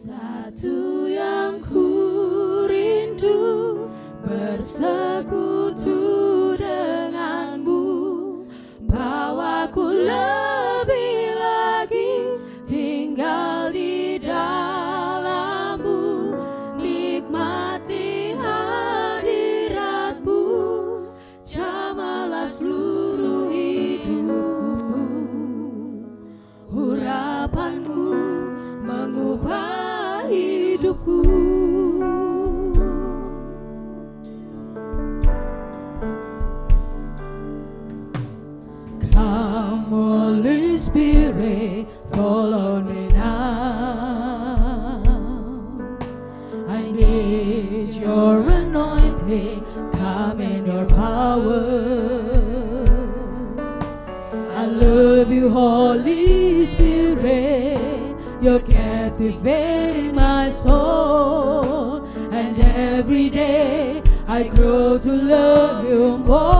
Satu yang ku rindu bersekutu denganmu, bawaku lebih lagi tinggal di dalammu, nikmati hadiratmu, jamalah seluruh hidupku. Urapanmu mengubah hidupku. Come Holy Spirit, follow me now. I need your anointing, come in your power. I love you, Holy Spirit, you're captivating my soul, and every day I grow to love you more.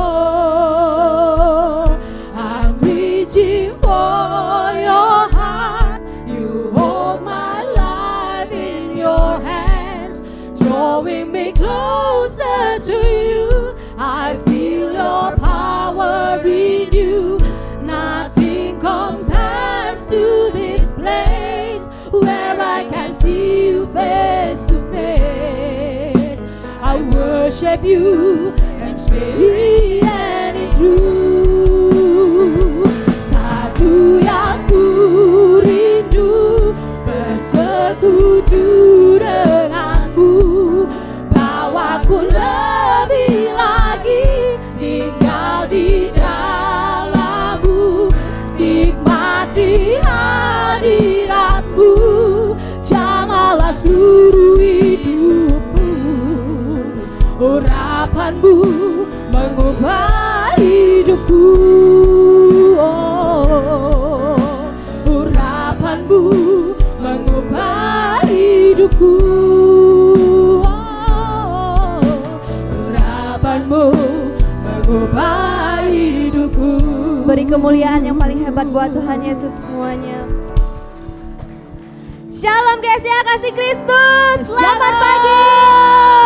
I'm reaching for your heart, you hold my life in your hands, drawing me closer to you. I feel your power in you, nothing compares to this place where I can see you face to face. I worship you in spirit and in truth. Satu yang ku rindu bersekutu denganmu, bawaku lebih lagi tinggal di dalammu, nikmati hadiratmu, jamalah seluruh hidupku. Urapanmu mengubah hidupku. Oh, urapanmu mengubah hidupku. Oh, urapanmu mengubah hidupku. Beri kemuliaan yang paling hebat buat Tuhan Yesus semuanya. Shalom Gereja Kasih Kristus. Selamat pagi.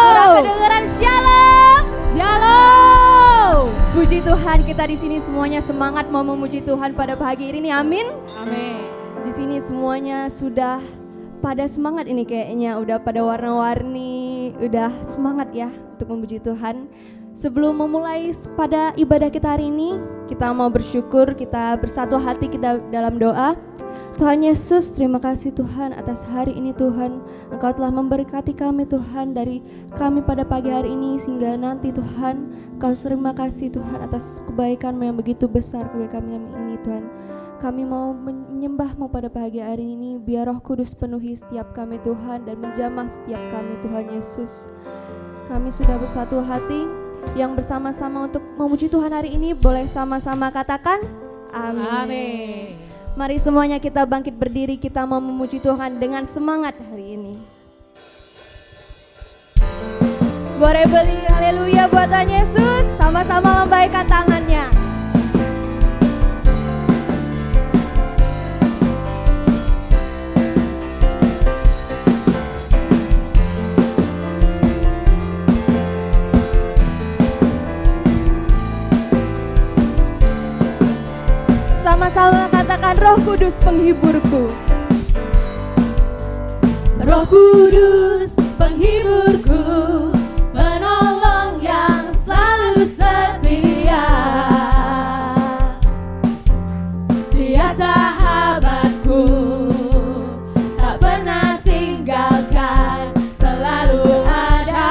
Kurang kedengeran shalom. Shalom. Puji Tuhan, kita di sini semuanya semangat mau memuji Tuhan pada pagi ini. Amin. Amin. Di sini semuanya sudah pada semangat ini kayaknya, udah pada warna-warni, udah semangat ya untuk memuji Tuhan. Sebelum memulai pada ibadah kita hari ini, kita mau bersyukur, kita bersatu hati, kita dalam doa. Tuhan Yesus, terima kasih Tuhan atas hari ini Tuhan. Engkau telah memberkati kami Tuhan, dari kami pada pagi hari ini sehingga nanti Tuhan. Engkau terima kasih Tuhan atas kebaikan-Mu yang begitu besar kepada kami ini Tuhan. Kami mau menyembah-Mu pada pagi hari ini. Biar Roh Kudus penuhi setiap kami Tuhan dan menjamah setiap kami Tuhan Yesus. Kami sudah bersatu hati yang bersama-sama untuk memuji Tuhan hari ini. Boleh sama-sama katakan amin. Amin. Mari semuanya kita bangkit berdiri, kita mau memuji Tuhan dengan semangat hari ini. Boleh beli haleluya buat Tuhan Yesus, sama-sama lambaikan tangannya. Sama-sama katakan Roh Kudus penghiburku. Roh Kudus penghiburku, penolong yang selalu setia. Dia sahabatku, tak pernah tinggalkan, selalu ada.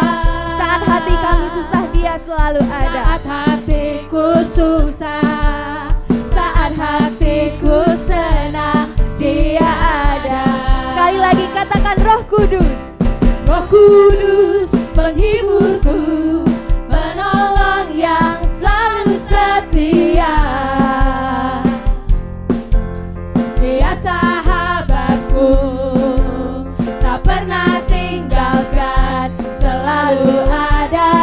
Saat hati kami susah, Dia selalu ada. Saat hatiku susah, saat hatiku senang, Dia ada. Sekali lagi katakan Roh Kudus. Roh Kudus penghiburku, penolong yang selalu setia. Dia sahabatku, tak pernah tinggalkan, selalu ada.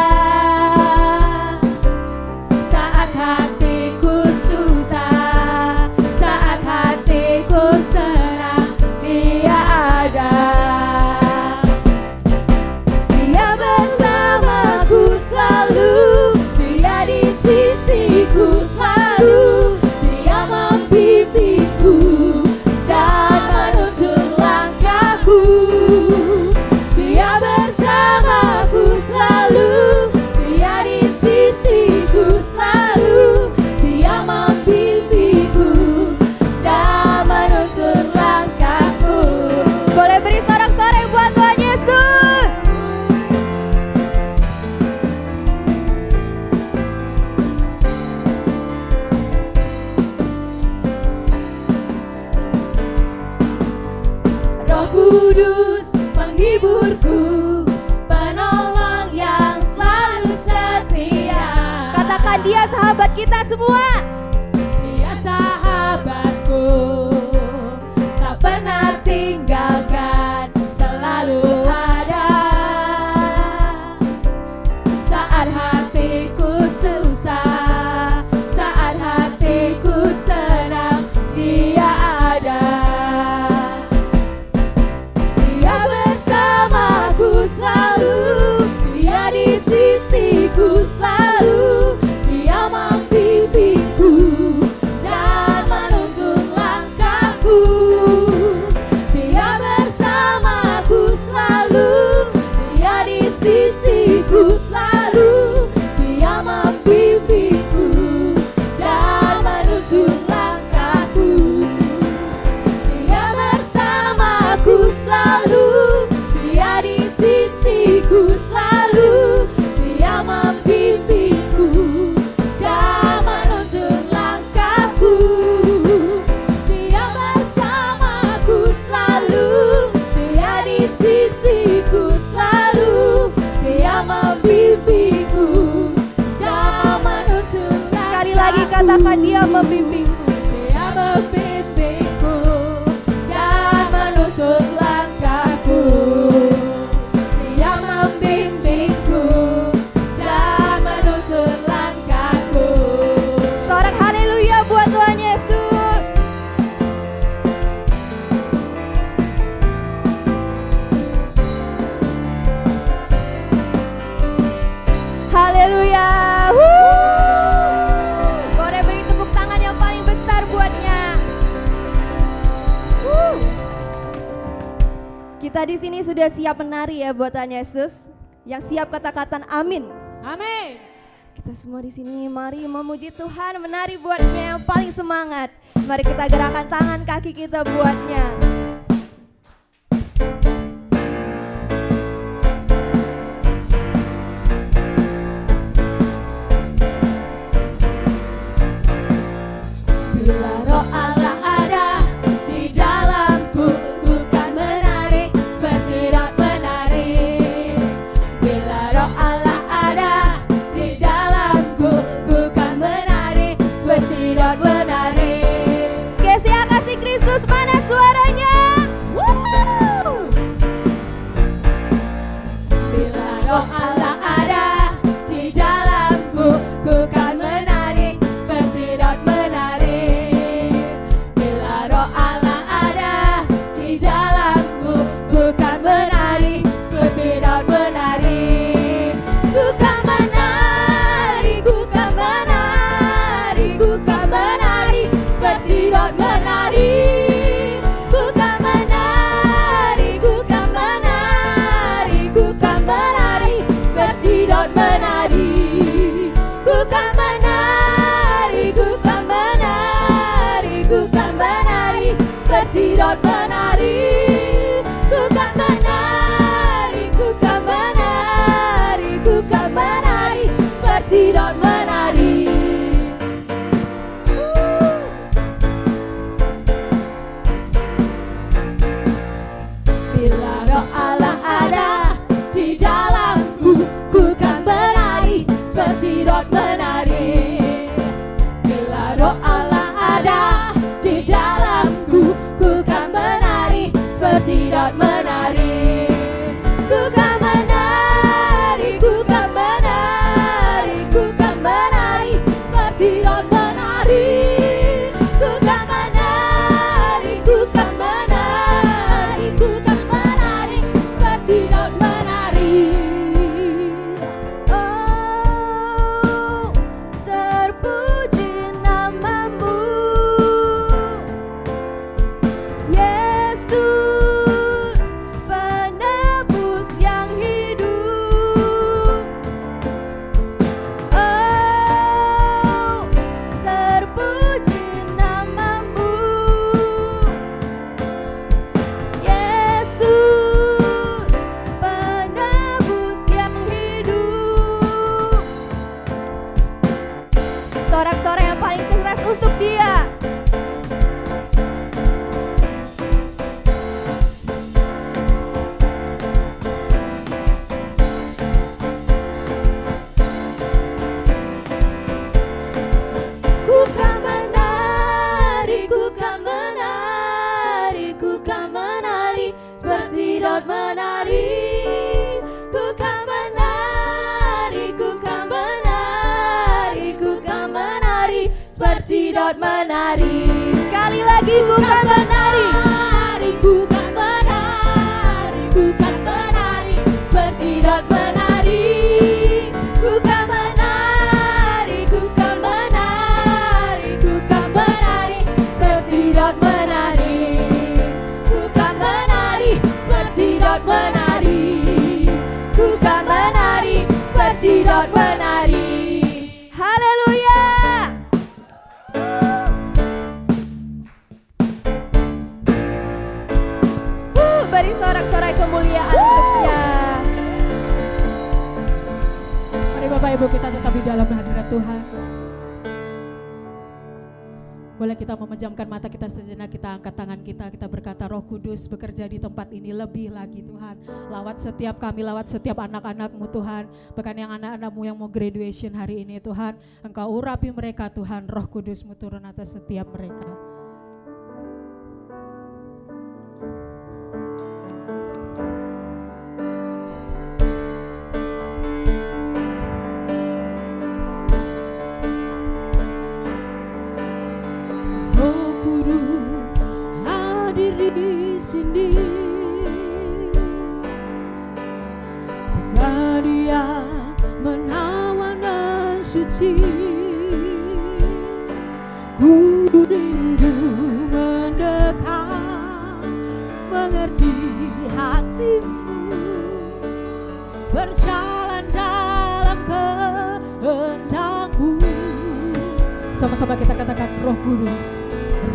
Saat hatiku susah, saat hatiku senang, Dia ada. Kudus penghiburku, penolong yang selalu setia. Katakan dia sahabat kita semua. Dia sahabatku, tak pernah tinggalkan, selalu ada. Saat hatiku susah, saat hatiku senang, dia ada. Dia bersamaku selalu, dia di sisiku selalu. Dia membimbingku dan menuntun langkahku. Dia bersamaku selalu, dia di sisiku selalu. Dia membimbingku dan menuntun langkahku. Dia bersamaku selalu, dia di sisiku selalu. Dia membimbingku dan menuntun langkahku. Dia bersamaku selalu, dia di sisiku selalu. Dia membimbingku dan menuntun langkahku. Sekali lagi katakan dia membimbingku. Dia membimbingku dan menuntun langkahku. Dia membimbingku dan menuntun langkahku. Seorang haleluya buat Tuhan Yesus. Haleluya. Boleh beri tepuk tangan yang paling besar buatnya. Kita di sini sudah siap menari ya buat Tuhan Yesus. Yang siap kata-kata amin. Amin. Kita semua di sini mari memuji Tuhan, menari buatnya yang paling semangat. Mari kita gerakan tangan kaki kita buatnya. Bila roh Allah ada di dalamku, ku kan menari seperti Daud menari. Bila roh Allah ada di dalamku, ku kan menari seperti Daud menari. GCA Kasih Kristus, mana suaranya? Bila roh Allah ada di dalamku, ku kan menari seperti Daud menari. Bila roh Allah ada di dalamku, ku kan menari seperti Daud menari. Ku kan menari, ku kan menari, ku kan menari seperti Daud menari. Ku kan menari, ku kan menari, ku kan menari seperti Daud menari. Ku kan menari, ku kan menari, ku kan menari seperti Daud menari. Ku kan menari, ku kan menari, ku kan menari seperti Daud menari. Bila roh Allah ada di dalamku, ku kan menari seperti Daud menari. Bila roh Allah ada di dalamku, ku kan menari seperti Daud menari. Ku kan menari, ku kan menari, ku kan menari seperti Daud menari. Ku kan menari, ku kan menari, ku kan menari seperti Daud menari. Oh, terpuji namamu, Yesus, penebus yang hidup. Oh, terpuji seperti daun menari. Sekali lagi, ku kan menari, ku kan menari, ku kan menari, seperti daun menari. Ku kan menari, ku kan menari, ku kan menari, seperti daun menari. Ku kan menari, seperti daun menari. Ku kan menari, seperti daun menari. haleluya. Beri sorak-sorai kemuliaan untuknya. Mari Bapak Ibu kita tetap di dalam hadirat Tuhan. Boleh kita memejamkan mata kita sejenak, kita angkat tangan kita berkata, Roh Kudus bekerja di tempat ini lebih lagi Tuhan. Lawat setiap kami, lawat setiap anak-anak-Mu Tuhan. Bahkan yang anak-anak-Mu yang mau graduation hari ini Tuhan. Engkau urapi mereka Tuhan, Roh Kudus-Mu turun atas setiap mereka. Di sini pribadi yang menawan dan suci, ku rindu mendekat, mengerti hatimu, berjalan dalam kehendak-Mu. Sama-sama kita katakan, Roh Kudus,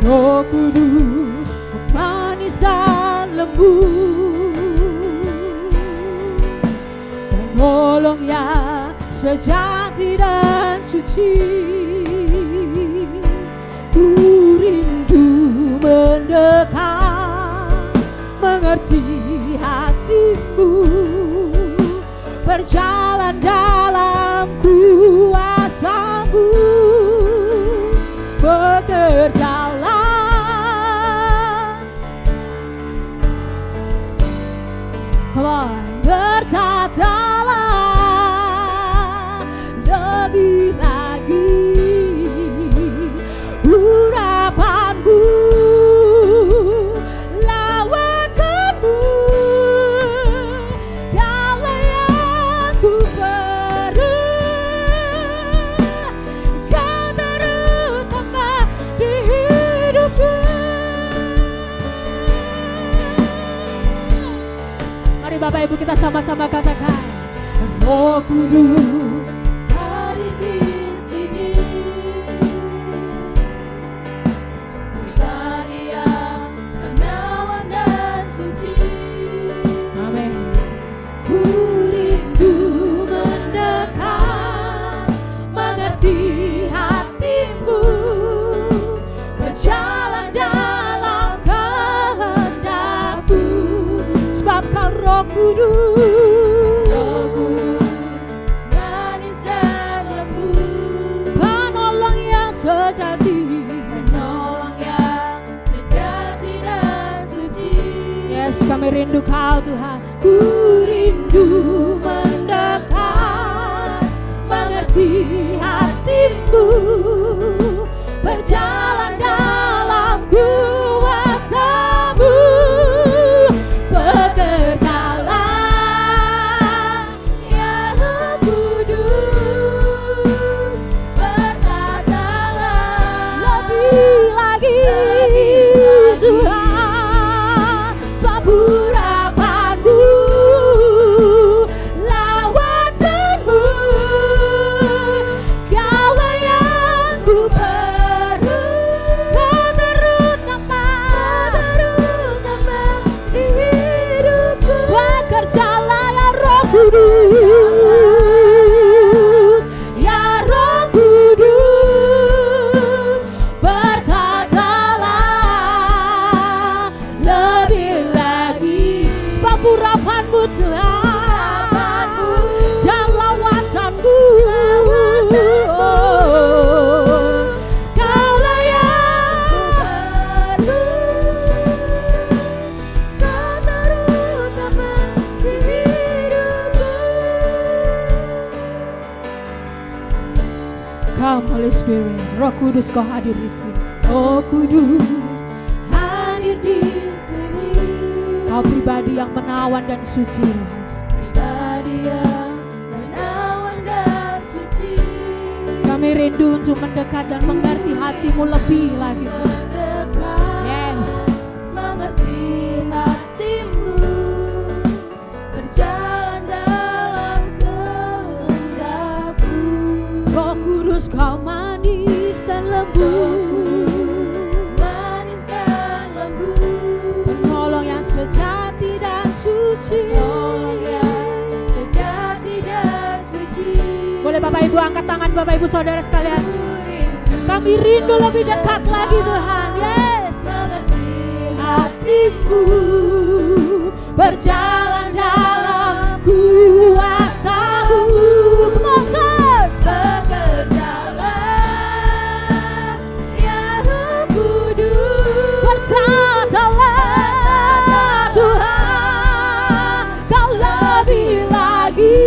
Roh Kudus, manis dan lembut, penolong yang sejati dan suci. Ku rindu mendekat, mengerti hatimu, berjalan dalam kuasa-Mu, bekerjalah bertatalah lebih lagi urapan-Mu, lawatan-Mu, Kaulah yang ku perlu, Kau terutama di hidupku. Mari Bapak Ibu kita sama-sama katakan, Roh Kudus hadir di sini, pribadi yang menawan dan suci. Amin. Ku rindu mendekat, mengerti hatimu, berjalan dalam kehendak-Mu, sebab Kau Roh Kudus, Roh Kudus, manis dan lembut, penolong yang sejati, penolong yang sejati dan suci. Yes, kami rindu Kau Tuhan. Ku rindu mendekat, mengerti hatimu, berjalan dalam kuasa-Mu, bekerjalah ya Roh Kudus, bertatalah lebih lagi Tuhan, sebab urapan-Mu, lawatan-Mu, Kaulah yang ku perlu, Kau terutama di hidupku. Bekerjalah ya Roh Kudus, ya Roh Kudus, bertatalah lebih lagi, sebab urapan-Mu Tuhan dan lawatan-Mu, Kaulah yang ku perlu, Kau terutama di hidupku. Come Holy Spirit. Roh Kudus kau hadir di sini. Roh Kudus hadir di sini. Kau pribadi yang menawan dan suci. Pribadi yang menawan dan suci. Kami rindu untuk mendekat dan mengerti hatimu lebih lagi. Yes. Mengerti hatimu. Berjalan dalam kehendakmu. Roh Kudus kau manis dan lembut. Manis dan lembut. Penolong yang sejati dan suci. Penolong yang sejati dan suci. Boleh Bapak Ibu angkat tangan Bapak Ibu saudara sekalian. Kami rindu lebih dekat lagi Tuhan. Yes. Mengerti hatimu. Berjalan dalam kuasa-Mu. Come on church. Bekerjalah ya Roh Kudus. Bertatalah Tuhan. Kau lebih lagi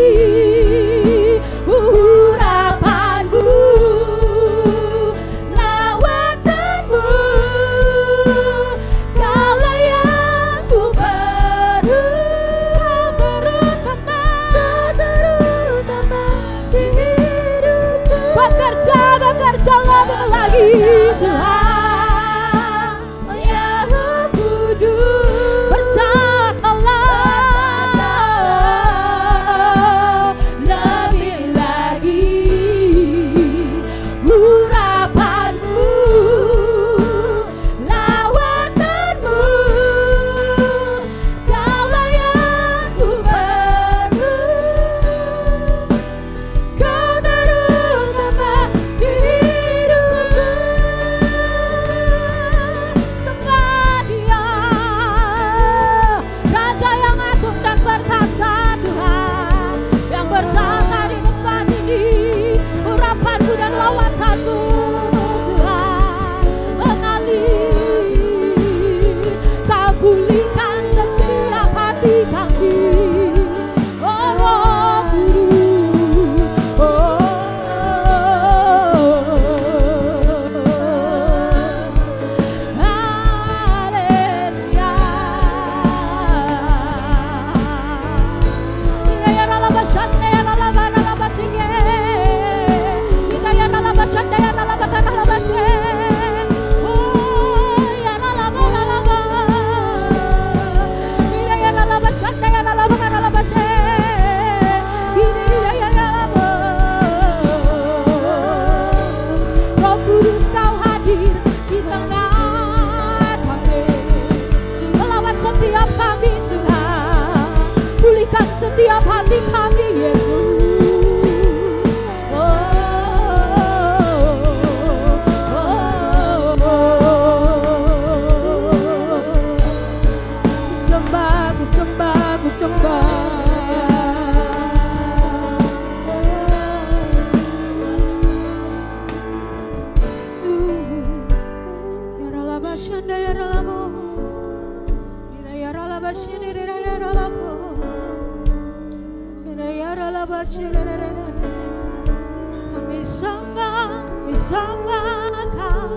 urapanku. Lawatanmu. Kaulah yang ku perlu. Terutama di hidupku. Bekerja lebih lagi Tuhan. Ya Roh Kudus. Bertatalah lebih lagi urapanmu. Lawatanmu. Kaulah yang ku perlu. Kau terutama di hidupku. Sembah Dia, Raja yang agung dan perkasa Tuhan, yang bertata di tempat ini. Urapanmu dan lawatanmu Tuhan mengalir. Kau pulihkan setiap hati kami. Oh Roh Kudus. Haleluya. Ya ralaba shande ya ralaba ralaba singe. Ya ralaba shande ya ralaba ralaba se. Oh ya ralaba ralaba. Ya ralaba shande ya ralaba ralaba se. Ya ralaba. Roh Kudus kau hadir di tengah kami. Melawat setiap kami Tuhan. Pulihkan setiap hati kami Yesus. Sembah, ku sembah, ku sembah. Ya ralaba shanda ya ralabo. Ya ralaba shanda ya ralabo. Ya ralaba shanda. Kami sembah Kau.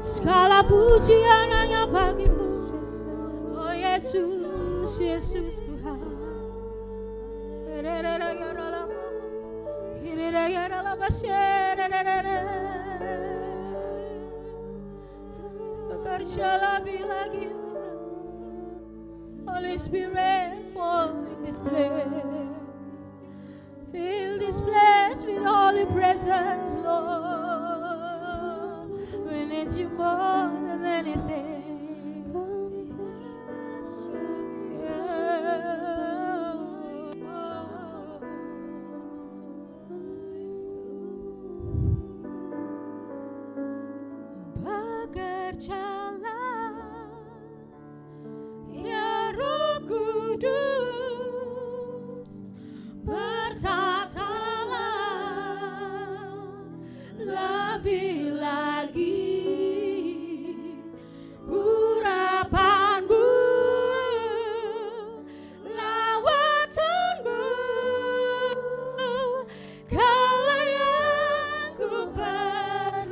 Segala pujian hanya bagimu. Oh Yesus, Yesus Tuhan. Bekerja lebih lagi Tuhan. Holy Spirit, fall in this place. Fill this place with holy presence, Lord. We need you more than anything. Bekerjalah ya Roh Kudus. Bertatalah lebih lagi urapanmu. Lawatanmu. Kaulah yang ku perlu.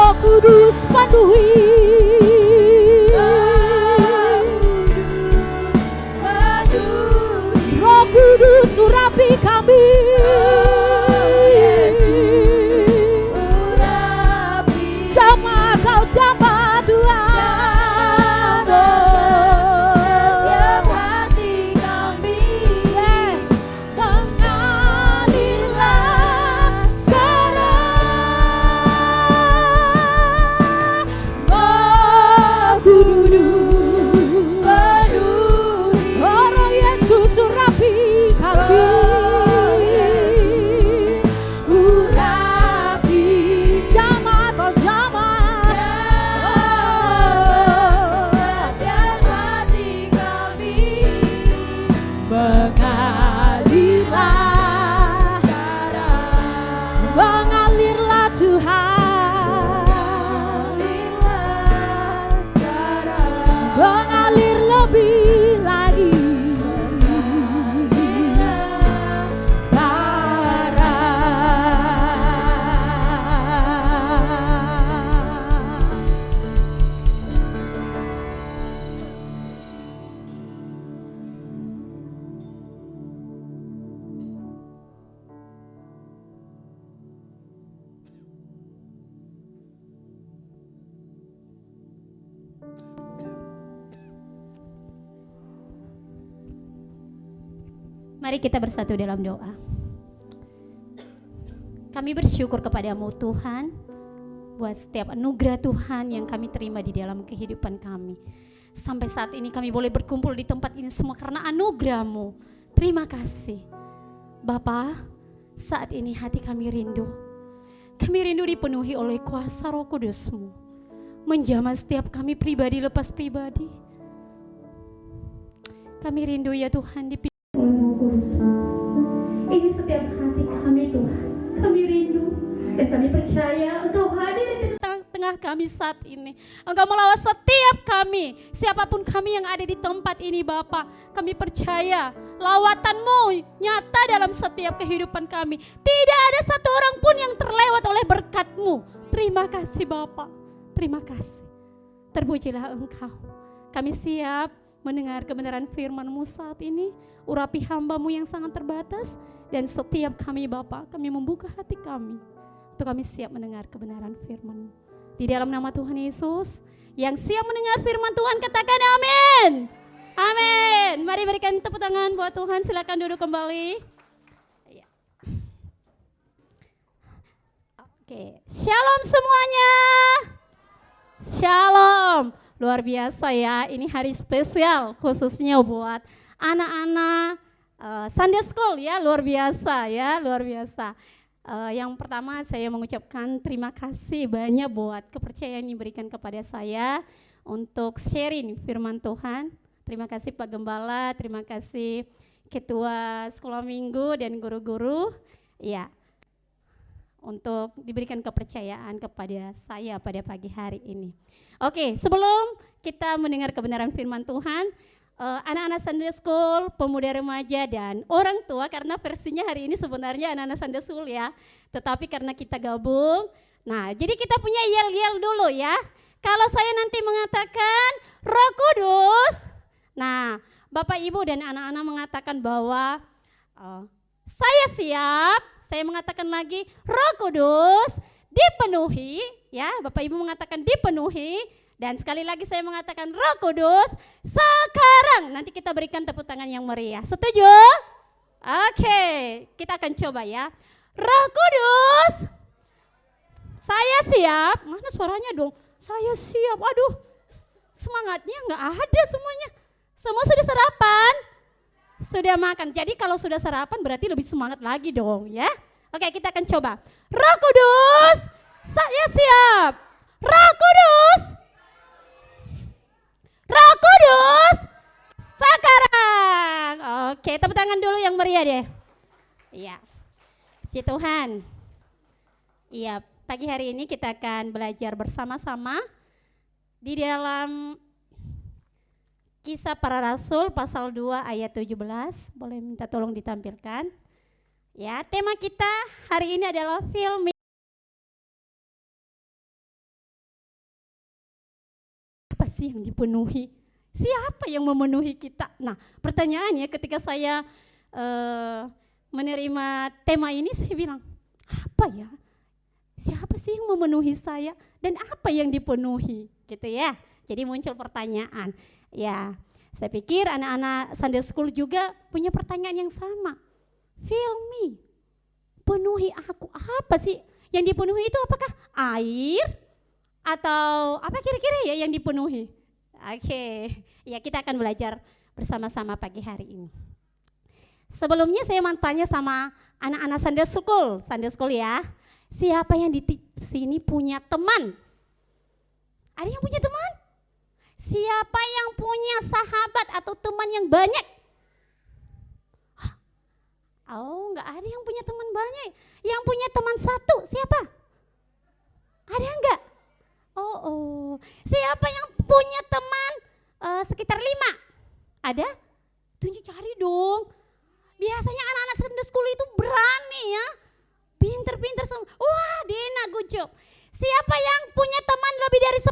Roh Kudus penuhi, Roh Kudus urapi kami, jamah kau jamah Tuhan, setiap hati kami, yes, mengalirlah sekarang. Roh Kudus penuhi, Roh Yesus urapi kami, urapi jamah kau jamah, setiap hati kami, mengalirlah, mengalirlah Tuhan, mengalir lebih lagi sekarang. Mari kita bersatu dalam doa. Kami bersyukur kepadamu Tuhan, buat setiap anugerah Tuhan yang kami terima di dalam kehidupan kami. Sampai saat ini kami boleh berkumpul di tempat ini semua karena anugerah-Mu. Terima kasih. Bapa, saat ini hati kami rindu. Kami rindu dipenuhi oleh kuasa Roh Kudus-Mu. Menjamah setiap kami pribadi lepas pribadi. Kami rindu ya Tuhan dipimpin oleh Roh Kudus-Mu. Ini setiap hati kami Tuhan. Kami rindu dan kami percaya Engkau hadir di tengah kami saat ini. Engkau melawat setiap kami, siapapun kami yang ada di tempat ini Bapa. Kami percaya lawatan-Mu nyata dalam setiap kehidupan kami. Tidak ada satu orang pun yang terlewat oleh berkat-Mu. Terima kasih Bapa, terima kasih. Terpujilah Engkau. Kami siap mendengar kebenaran firman-Mu saat ini. Urapi hamba-Mu yang sangat terbatas. Dan setiap kami Bapa, kami membuka hati kami untuk kami siap mendengar kebenaran firman-Mu. Di dalam nama Tuhan Yesus, yang siap mendengar firman Tuhan katakan amin. Amin. Mari berikan tepuk tangan buat Tuhan. Silakan duduk kembali. Oke, shalom semuanya. Shalom. Luar biasa ya, ini hari spesial khususnya buat anak-anak Sunday School ya, luar biasa ya, luar biasa. Yang pertama saya mengucapkan terima kasih banyak buat kepercayaan yang diberikan kepada saya untuk sharing firman Tuhan. Terima kasih Pak Gembala, terima kasih Ketua Sekolah Minggu dan guru-guru ya, untuk diberikan kepercayaan kepada saya pada pagi hari ini. Oke, sebelum kita mendengar kebenaran firman Tuhan, anak-anak Sunday School, pemuda remaja dan orang tua, karena versinya hari ini sebenarnya anak-anak Sunday School ya, tetapi karena kita gabung, nah jadi kita punya yel-yel dulu ya. Kalau saya nanti mengatakan Roh Kudus, nah Bapak Ibu dan anak-anak mengatakan bahwa saya siap, saya mengatakan lagi Roh Kudus dipenuhi, ya Bapak Ibu mengatakan dipenuhi. Dan sekali lagi saya mengatakan Roh Kudus sekarang. Nanti kita berikan tepuk tangan yang meriah. Setuju? Oke, kita akan coba ya. Roh Kudus, saya siap. Mana suaranya dong? Saya siap. Aduh, semangatnya nggak ada semuanya. Semua sudah sarapan? Sudah makan. Jadi kalau sudah sarapan berarti lebih semangat lagi dong ya. Oke, kita akan coba. Roh Kudus, saya siap. Roh Kudus, Roh Kudus sekarang. Oke, tepuk tangan dulu yang meriah deh. Iya. Puji Tuhan. Iya, pagi hari ini kita akan belajar bersama-sama di dalam Kisah Para Rasul pasal 2 ayat 17. Boleh minta tolong ditampilkan. Ya, tema kita hari ini adalah film sih yang dipenuhi? Siapa yang memenuhi kita? Nah, pertanyaannya ketika saya menerima tema ini, saya bilang, apa ya? Siapa sih yang memenuhi saya dan apa yang dipenuhi? Gitu ya. Jadi muncul pertanyaan. Ya, saya pikir anak-anak Sunday School juga punya pertanyaan yang sama. Fill me. Penuhi aku. Apa sih yang dipenuhi itu? Apakah air atau apa kira-kira ya yang dipenuhi? Oke. Ya, kita akan belajar bersama-sama pagi hari ini. Sebelumnya saya mau tanya sama anak-anak Sunday School ya. Siapa yang di sini punya teman? Ada yang punya teman? Siapa yang punya sahabat atau teman yang banyak? Oh, enggak ada yang punya teman banyak. Yang punya teman satu, siapa? Ada enggak? Oh. Siapa yang punya teman sekitar 5? Ada? Tunjuk cari dong. Biasanya anak-anak Sunday School itu berani ya. Pinter-pinter semua. Wah, Dena, good job. Siapa yang punya teman lebih dari 10?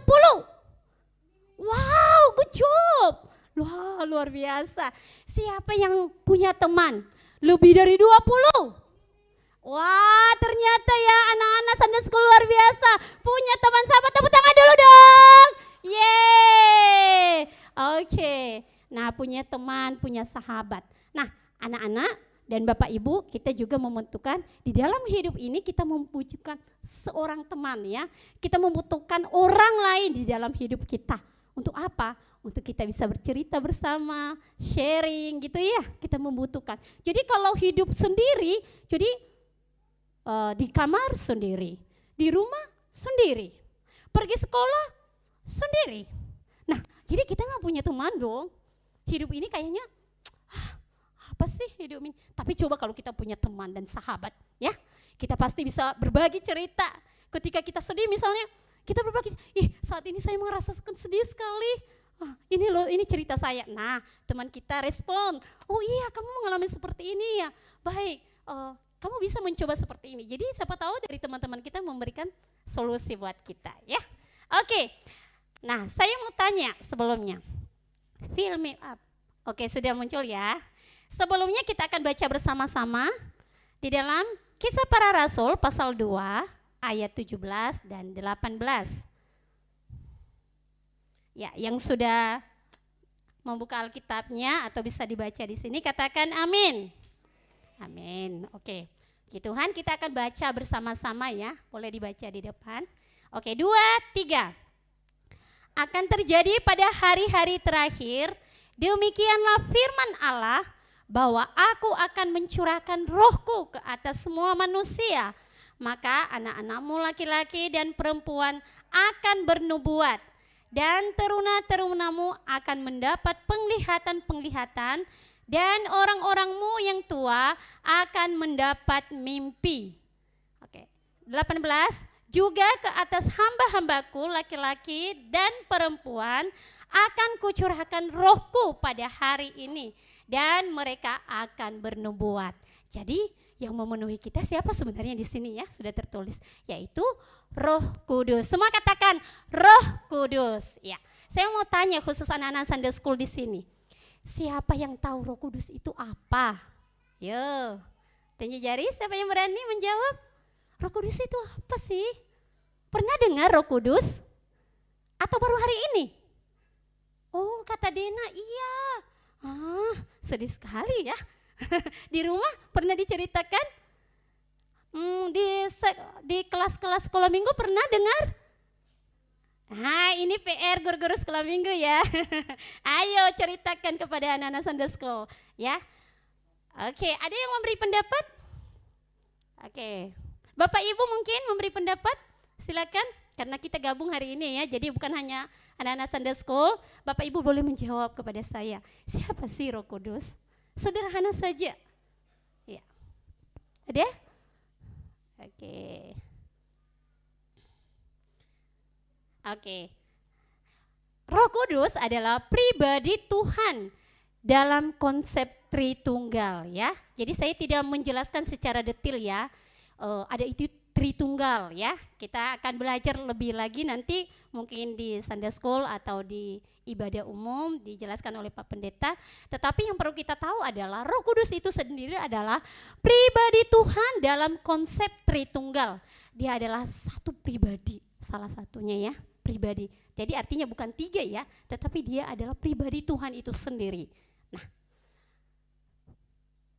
Wow, good job. Wah, luar biasa. Siapa yang punya teman lebih dari 20? Wah, ternyata ya anak-anak Sunday School luar biasa. Punya teman sahabat, tepuk tangan dulu dong. Yeay. Oke. Nah, punya teman, punya sahabat. Nah, anak-anak dan Bapak Ibu, kita juga membutuhkan di dalam hidup ini kita membutuhkan seorang teman ya. Kita membutuhkan orang lain di dalam hidup kita. Untuk apa? Untuk kita bisa bercerita bersama, sharing gitu ya. Kita membutuhkan. Jadi kalau hidup sendiri, jadi di kamar sendiri, di rumah sendiri, pergi sekolah sendiri. Nah, jadi kita nggak punya teman dong. Hidup ini kayaknya apa sih hidup ini? Tapi coba kalau kita punya teman dan sahabat ya, kita pasti bisa berbagi cerita. Ketika kita sedih misalnya, kita berbagi, saat ini saya merasakan sedih sekali. Ini loh, ini cerita saya. Nah, teman kita respon, oh iya kamu mengalami seperti ini ya. Baik, kamu bisa mencoba seperti ini. Jadi siapa tahu dari teman-teman kita memberikan solusi buat kita ya. Oke, nah saya mau tanya sebelumnya. Fill me up. Oke, sudah muncul ya. Sebelumnya kita akan baca bersama-sama di dalam Kisah Para Rasul pasal 2 ayat 17 dan 18. Ya, yang sudah membuka Alkitabnya atau bisa dibaca di sini katakan amin. Amin. Oke. Puji Tuhan, kita akan baca bersama-sama ya. Boleh dibaca di depan. Oke, 2, 3. Akan terjadi pada hari-hari terakhir, demikianlah firman Allah, bahwa aku akan mencurahkan rohku ke atas semua manusia. Maka anak-anakmu laki-laki dan perempuan akan bernubuat, dan teruna-terunamu akan mendapat penglihatan-penglihatan, dan orang-orangmu yang tua akan mendapat mimpi. Oke. 18, juga ke atas hamba-hambaku laki-laki dan perempuan akan kucurahkan rohku pada hari ini, dan mereka akan bernubuat. Jadi yang memenuhi kita siapa sebenarnya di sini ya, sudah tertulis, yaitu Roh Kudus. Semua katakan Roh Kudus. Ya, saya mau tanya khusus anak-anak Sunday School di sini. Siapa yang tahu Roh Kudus itu apa? Yo, tunjuk jari, siapa yang berani menjawab? Roh Kudus itu apa sih? Pernah dengar Roh Kudus? Atau baru hari ini? Oh, kata Dena, iya. Sedih sekali ya. Di rumah pernah diceritakan? Di kelas-kelas sekolah minggu pernah dengar? Ini PR guru-guru sekolah minggu ya. Ayo ceritakan kepada anak-anak Sunday School ya. Oke, ada yang memberi pendapat? Oke, Bapak Ibu mungkin memberi pendapat? Silakan, karena kita gabung hari ini ya. Jadi bukan hanya anak-anak Sunday School, Bapak Ibu boleh menjawab kepada saya. Siapa sih Roh Kudus? Sederhana saja. Ya. Ada? Oke. Roh Kudus adalah pribadi Tuhan dalam konsep Tritunggal ya. Jadi saya tidak menjelaskan secara detail ya. Ada itu Tritunggal ya. Kita akan belajar lebih lagi nanti mungkin di Sunday School atau di ibadah umum dijelaskan oleh Pak Pendeta. Tetapi yang perlu kita tahu adalah Roh Kudus itu sendiri adalah pribadi Tuhan dalam konsep Tritunggal. Dia adalah satu pribadi, salah satunya ya, pribadi. Jadi artinya bukan tiga ya, tetapi dia adalah pribadi Tuhan itu sendiri. Nah,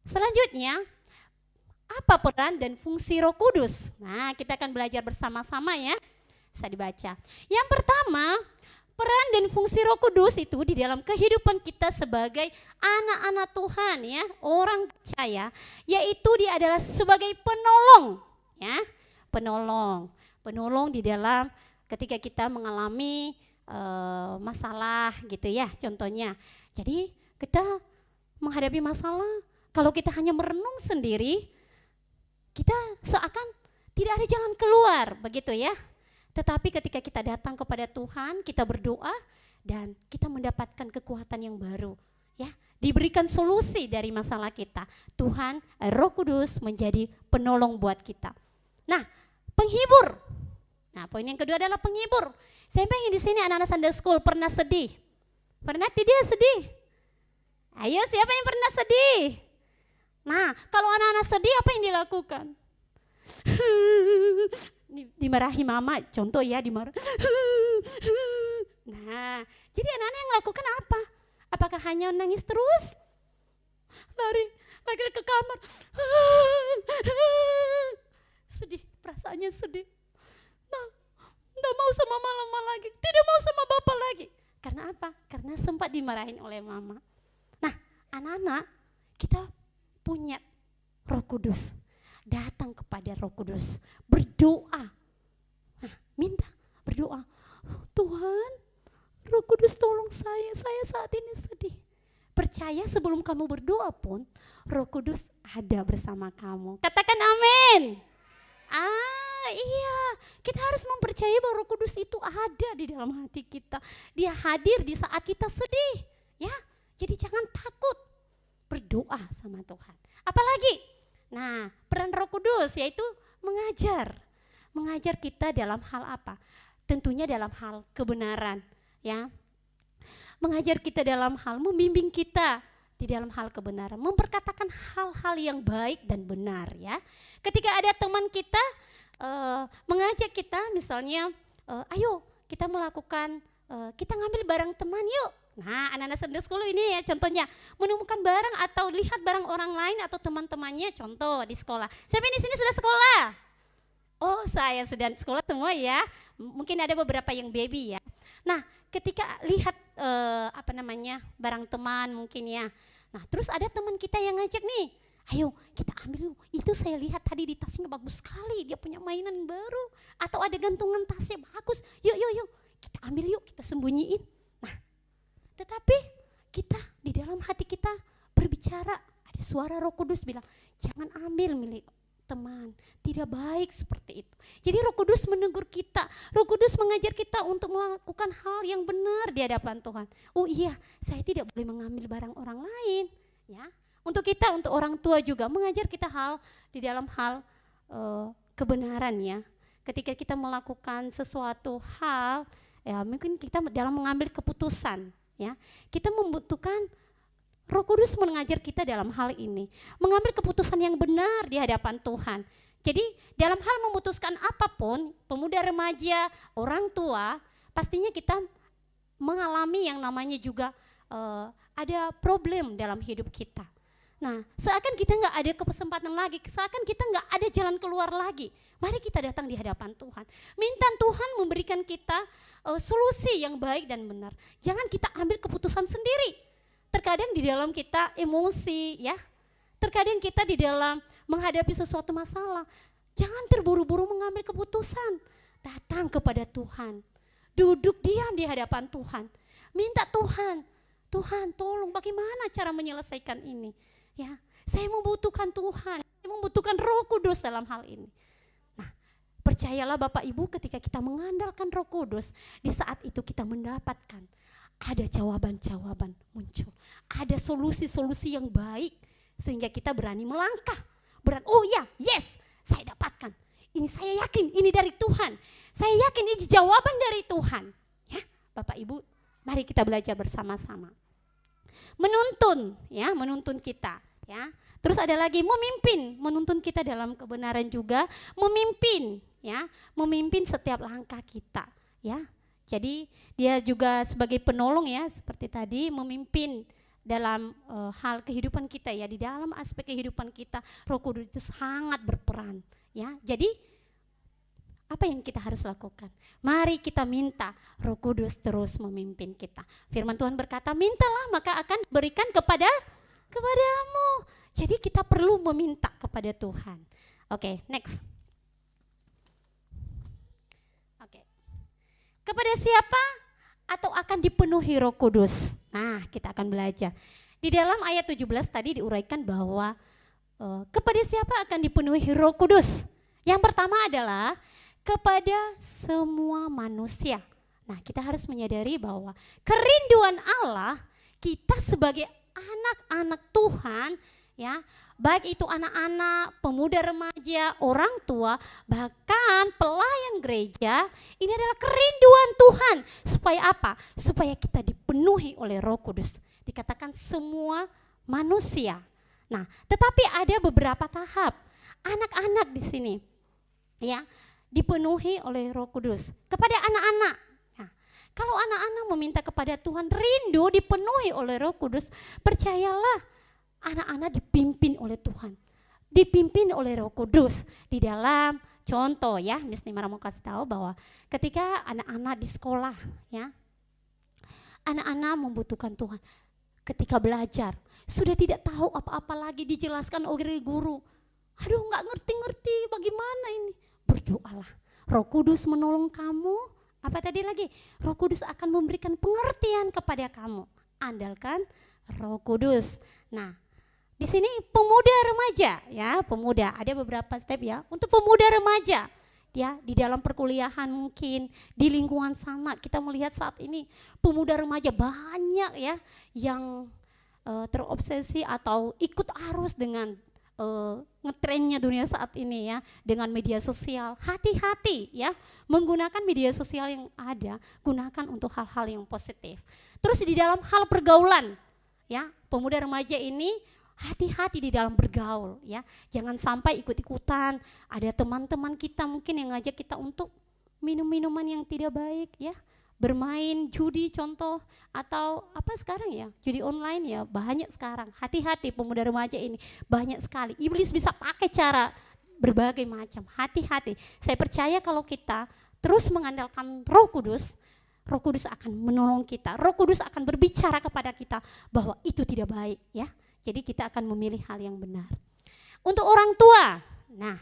selanjutnya apa peran dan fungsi Roh Kudus? Nah, kita akan belajar bersama-sama ya. Bisa dibaca. Yang pertama, peran dan fungsi Roh Kudus itu di dalam kehidupan kita sebagai anak-anak Tuhan ya, orang percaya, yaitu dia adalah sebagai penolong ya. Penolong di dalam ketika kita mengalami masalah gitu ya, contohnya. Jadi, kita menghadapi masalah, kalau kita hanya merenung sendiri, kita seakan tidak ada jalan keluar, begitu ya. Tetapi ketika kita datang kepada Tuhan, kita berdoa dan kita mendapatkan kekuatan yang baru, ya. Diberikan solusi dari masalah kita. Tuhan, Roh Kudus menjadi penolong buat kita. Nah, penghibur. Nah, poin yang kedua adalah penghibur. Saya pengen di sini anak-anak Sunday School pernah sedih. Pernah tidak sedih? Ayo, siapa yang pernah sedih? Nah, kalau anak-anak sedih apa yang dilakukan? Dimarahi mama, contoh ya, dimarah. Nah, jadi anak-anak yang lakukan apa? Apakah hanya nangis terus? Lari ke kamar. Sedih, perasaannya sedih. Nah, enggak mau sama mama lagi, tidak mau sama bapak lagi. Karena apa? Karena sempat dimarahin oleh mama. Nah, anak-anak, kita punya Roh Kudus, datang kepada Roh Kudus, berdoa, nah, minta berdoa, Tuhan, Roh Kudus tolong saya saat ini sedih. Percaya sebelum kamu berdoa pun, Roh Kudus ada bersama kamu. Katakan amin. Iya, kita harus mempercayai bahwa Roh Kudus itu ada di dalam hati kita. Dia hadir di saat kita sedih, ya. Jadi jangan takut. Berdoa sama Tuhan. Apalagi? Nah, peran Roh Kudus yaitu mengajar. Mengajar kita dalam hal apa? Tentunya dalam hal kebenaran, ya. Mengajar kita dalam hal membimbing kita di dalam hal kebenaran, memperkatakan hal-hal yang baik dan benar, ya. Ketika ada teman kita mengajak kita misalnya, ayo kita melakukan, kita ngambil barang teman yuk. Nah, anak-anak Sunday School ini ya contohnya, menemukan barang atau lihat barang orang lain atau teman-temannya, contoh di sekolah. Siapa di sini sudah sekolah? Oh, saya sudah sekolah semua ya. Mungkin ada beberapa yang baby ya. Nah, ketika lihat barang teman mungkin ya. Nah, terus ada teman kita yang ngajak nih, ayo kita ambil yuk. Itu saya lihat tadi di tasnya bagus sekali, dia punya mainan baru. Atau ada gantungan tasnya bagus, yuk kita ambil yuk, kita sembunyiin. Tetapi kita di dalam hati kita berbicara, ada suara Roh Kudus bilang, jangan ambil milik teman, tidak baik seperti itu. Jadi Roh Kudus menegur kita, Roh Kudus mengajar kita untuk melakukan hal yang benar di hadapan Tuhan. Oh iya, saya tidak boleh mengambil barang orang lain, ya. Untuk kita, untuk orang tua juga mengajar kita hal di dalam hal kebenaran ya. Ketika kita melakukan sesuatu hal, ya mungkin kita dalam mengambil keputusan. Ya, kita membutuhkan Roh Kudus mengajar kita dalam hal ini, mengambil keputusan yang benar di hadapan Tuhan. Jadi dalam hal memutuskan apapun, pemuda, remaja, orang tua, pastinya kita mengalami yang namanya juga ada problem dalam hidup kita. Nah, seakan kita nggak ada kesempatan lagi, seakan kita nggak ada jalan keluar lagi. Mari kita datang di hadapan Tuhan. Minta Tuhan memberikan kita solusi yang baik dan benar. Jangan kita ambil keputusan sendiri. Terkadang di dalam kita emosi ya. Terkadang kita di dalam menghadapi sesuatu masalah. Jangan terburu-buru mengambil keputusan. Datang kepada Tuhan. Duduk diam di hadapan Tuhan. Minta Tuhan, Tuhan tolong bagaimana cara menyelesaikan ini. Ya, saya membutuhkan Tuhan, saya membutuhkan Roh Kudus dalam hal ini. Nah, percayalah Bapak Ibu, ketika kita mengandalkan Roh Kudus, di saat itu kita mendapatkan ada jawaban-jawaban muncul, ada solusi-solusi yang baik, sehingga kita berani melangkah. Oh iya, yes, saya dapatkan. ini saya yakin ini dari Tuhan. Saya yakin ini jawaban dari Tuhan. Ya, Bapak Ibu, mari kita belajar bersama-sama. Menuntun, ya, menuntun kita, ya. Terus ada lagi memimpin, menuntun kita dalam kebenaran juga, memimpin, ya, memimpin setiap langkah kita, ya. Jadi dia juga sebagai penolong, ya, seperti tadi memimpin dalam hal kehidupan kita, ya, di dalam aspek kehidupan kita Roh Kudus itu sangat berperan, ya. Jadi apa yang kita harus lakukan? Mari kita minta Roh Kudus terus memimpin kita. Firman Tuhan berkata, mintalah maka akan berikan kepadamu. Jadi kita perlu meminta kepada Tuhan. Oke, next. Oke. Kepada siapa atau akan dipenuhi Roh Kudus? Nah, kita akan belajar. Di dalam ayat 17 tadi diuraikan bahwa kepada siapa akan dipenuhi Roh Kudus? Yang pertama adalah kepada semua manusia. Nah, kita harus menyadari bahwa kerinduan Allah kita sebagai anak-anak Tuhan, ya, baik itu anak-anak, pemuda remaja, orang tua, bahkan pelayan gereja, ini adalah kerinduan Tuhan. Supaya apa? Supaya kita dipenuhi oleh Roh Kudus. Dikatakan semua manusia. Nah, tetapi ada beberapa tahap. Anak-anak di sini, ya, dipenuhi oleh Roh Kudus. Kepada anak-anak. Nah, kalau anak-anak meminta kepada Tuhan, rindu dipenuhi oleh Roh Kudus, percayalah, anak-anak dipimpin oleh Tuhan, dipimpin oleh Roh Kudus. Di dalam contoh, ya, Miss Nimara mau kasih tahu bahwa ketika anak-anak di sekolah, ya, anak-anak membutuhkan Tuhan. Ketika belajar, sudah tidak tahu apa-apa lagi, dijelaskan oleh guru. Aduh, nggak ngerti-ngerti, bagaimana ini? Berdoalah, Roh Kudus menolong kamu. Apa tadi lagi? Roh Kudus akan memberikan pengertian kepada kamu. Andalkan Roh Kudus. Nah, di sini pemuda remaja, ya, pemuda, ada beberapa step, ya, untuk pemuda remaja, ya, di dalam perkuliahan mungkin, di lingkungan sana kita melihat saat ini pemuda remaja banyak, ya, yang terobsesi atau ikut arus dengan ngetrennya dunia saat ini, ya, dengan media sosial. Hati-hati, ya, menggunakan media sosial yang ada, gunakan untuk hal-hal yang positif. Terus di dalam hal pergaulan, ya, pemuda remaja ini hati-hati di dalam bergaul, ya. Jangan sampai ikut-ikutan. Ada teman-teman kita mungkin yang ngajak kita untuk minum-minuman yang tidak baik, ya. Bermain judi contoh, atau apa sekarang, ya, judi online, ya, banyak sekarang. Hati-hati pemuda remaja ini, banyak sekali. Iblis bisa pakai cara berbagai macam. Hati-hati. Saya percaya kalau kita terus mengandalkan Roh Kudus akan menolong kita. Roh Kudus akan berbicara kepada kita bahwa itu tidak baik, ya. Jadi kita akan memilih hal yang benar. Untuk orang tua, nah,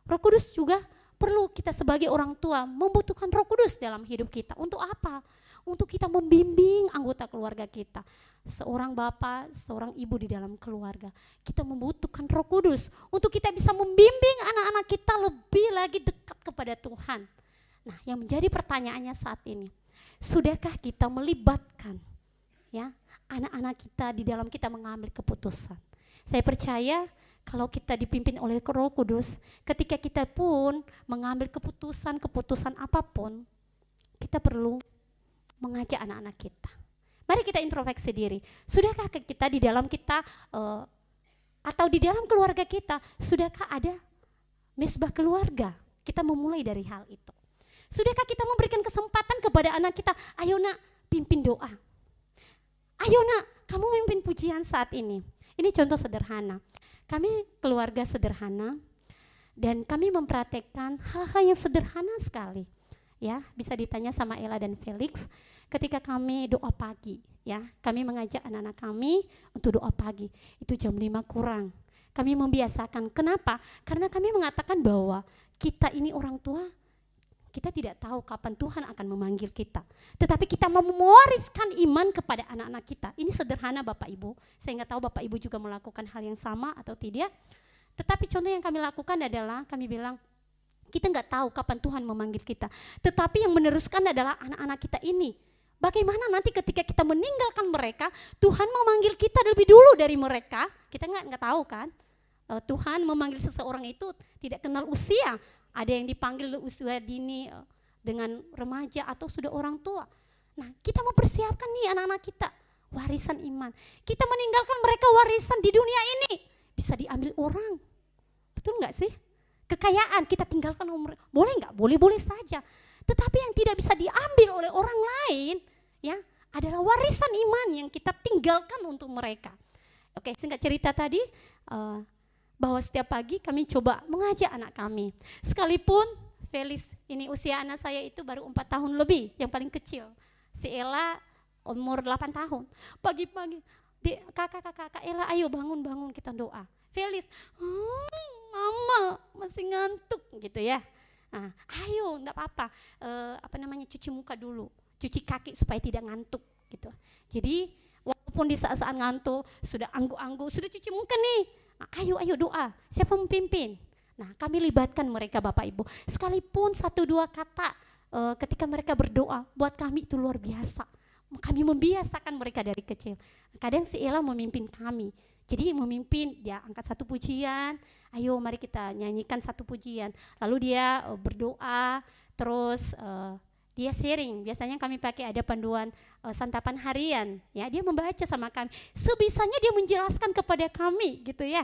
Roh Kudus juga perlu kita sebagai orang tua membutuhkan Roh Kudus dalam hidup kita. Untuk apa? Untuk kita membimbing anggota keluarga kita. Seorang bapak, seorang ibu di dalam keluarga. Kita membutuhkan Roh Kudus untuk kita bisa membimbing anak-anak kita lebih lagi dekat kepada Tuhan. Nah, yang menjadi pertanyaannya saat ini, sudahkah kita melibatkan, ya, anak-anak kita di dalam kita mengambil keputusan? Saya percaya kalau kita dipimpin oleh Roh Kudus, ketika kita pun mengambil keputusan apapun, kita perlu mengajak anak-anak kita. Mari kita introspeksi diri. Sudahkah kita di dalam kita atau di dalam keluarga kita, sudahkah ada mesbah keluarga? Kita memulai dari hal itu. Sudahkah kita memberikan kesempatan kepada anak kita, ayo nak, pimpin doa. Ayo nak, kamu memimpin pujian saat ini. Ini contoh sederhana. Kami keluarga sederhana dan kami mempraktekkan hal-hal yang sederhana sekali. Ya, bisa ditanya sama Ella dan Felix ketika kami doa pagi, ya. Kami mengajak anak-anak kami untuk doa pagi. Itu jam 5 kurang. Kami membiasakan. Kenapa? Karena kami mengatakan bahwa kita ini orang tua, kita tidak tahu kapan Tuhan akan memanggil kita. Tetapi kita mau mewariskan iman kepada anak-anak kita. Ini sederhana Bapak Ibu. Saya nggak tahu Bapak Ibu juga melakukan hal yang sama atau tidak. Tetapi contoh yang kami lakukan adalah kami bilang, kita nggak tahu kapan Tuhan memanggil kita. Tetapi yang meneruskan adalah anak-anak kita ini. Bagaimana nanti ketika kita meninggalkan mereka, Tuhan memanggil kita lebih dulu dari mereka. Kita nggak tahu kan. Tuhan memanggil seseorang itu tidak kenal usia. ada yang dipanggil usia dini dengan remaja atau sudah orang tua. Nah, kita mempersiapkan nih anak-anak kita warisan iman. Kita meninggalkan mereka warisan di dunia ini bisa diambil orang. Betul nggak sih? Kekayaan kita tinggalkan boleh nggak? Boleh-boleh saja. Tetapi yang tidak bisa diambil oleh orang lain ya adalah warisan iman yang kita tinggalkan untuk mereka. Oke, singkat cerita tadi bahwa setiap pagi kami coba mengajak anak kami. Sekalipun Felis, ini usia anak saya itu baru 4 tahun lebih, yang paling kecil. Si Ella umur 8 tahun. Pagi-pagi, kakak Ella ayo bangun kita doa. Felis, mama masih ngantuk gitu ya. Nah, ayo enggak apa-apa, cuci muka dulu, cuci kaki supaya tidak ngantuk gitu. Jadi walaupun di saat-saat ngantuk, sudah angguk-angguk, sudah cuci muka nih, nah, ayo doa, siapa memimpin? Nah, kami libatkan mereka Bapak Ibu, sekalipun 1-2 kata ketika mereka berdoa, buat kami itu luar biasa. Kami membiasakan mereka dari kecil. Kadang si Ella memimpin kami, jadi memimpin, dia angkat satu pujian, ayo mari kita nyanyikan satu pujian, lalu dia berdoa, terus dia sharing. Biasanya kami pakai ada panduan santapan harian, ya dia membaca sama kami, sebisanya dia menjelaskan kepada kami gitu ya.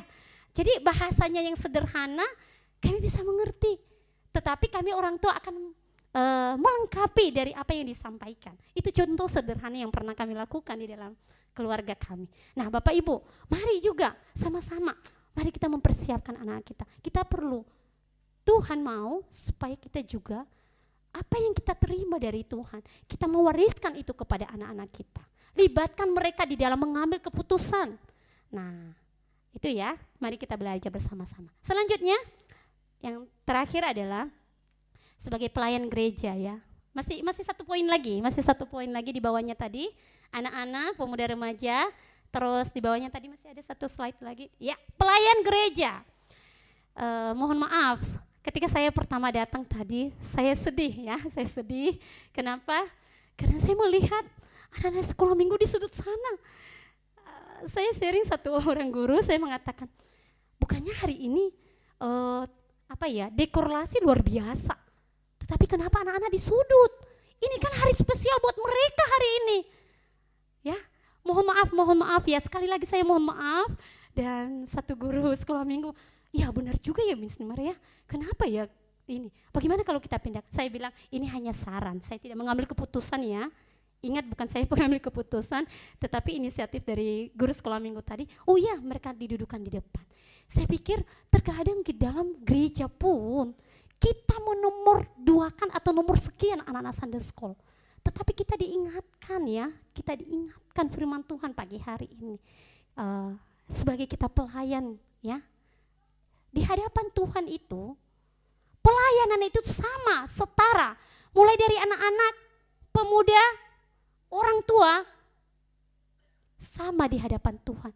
Jadi bahasanya yang sederhana kami bisa mengerti, tetapi kami orang tua akan melengkapi dari apa yang disampaikan. Itu contoh sederhana yang pernah kami lakukan di dalam keluarga kami. Nah Bapak Ibu, mari juga sama-sama, mari kita mempersiapkan anak kita. Kita perlu, Tuhan mau supaya kita juga apa yang kita terima dari Tuhan, kita mewariskan itu kepada anak-anak kita. Libatkan mereka di dalam mengambil keputusan. Nah itu ya, mari kita belajar bersama-sama. Selanjutnya, yang terakhir adalah sebagai pelayan gereja ya. Masih satu poin lagi di bawahnya tadi, anak-anak, pemuda remaja, terus di bawahnya tadi masih ada satu slide lagi. Ya, pelayan gereja. Mohon maaf, ketika saya pertama datang tadi, saya sedih. Kenapa? Karena saya melihat anak-anak sekolah minggu di sudut sana. Saya sharing satu orang guru, saya mengatakan, bukannya hari ini dekorasi luar biasa. Tetapi kenapa anak-anak di sudut? Ini kan hari spesial buat mereka hari ini. Ya, mohon maaf ya, sekali lagi saya mohon maaf. Dan satu guru sekolah minggu, ya benar juga ya Miss Maria, kenapa ya ini? Bagaimana kalau kita pindah? Saya bilang ini hanya saran, saya tidak mengambil keputusan ya. Ingat, bukan saya pengambil keputusan, tetapi inisiatif dari guru sekolah minggu tadi. Oh iya, mereka didudukan di depan. Saya pikir terkadang di dalam gereja pun kita menomor duakan atau nomor sekian anak-anak Sunday School. Tetapi kita diingatkan firman Tuhan pagi hari ini. Sebagai kita pelayan ya, di hadapan Tuhan itu, pelayanan itu sama, setara. Mulai dari anak-anak, pemuda, orang tua, sama di hadapan Tuhan.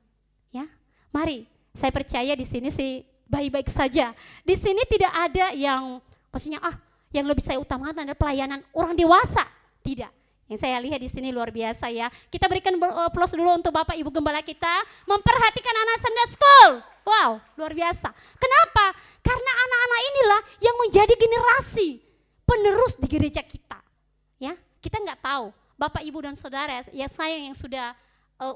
Ya, mari, saya percaya di sini sih baik-baik saja. Di sini tidak ada yang yang lebih saya utamakan adalah pelayanan orang dewasa. Tidak. Yang saya lihat di sini luar biasa ya. Kita berikan applause dulu untuk Bapak Ibu Gembala kita memperhatikan anak Sunday School. Wow, luar biasa. Kenapa? Karena anak-anak inilah yang menjadi generasi penerus di gereja kita. Ya, kita nggak tahu. Bapak, Ibu dan Saudara, ya saya yang sudah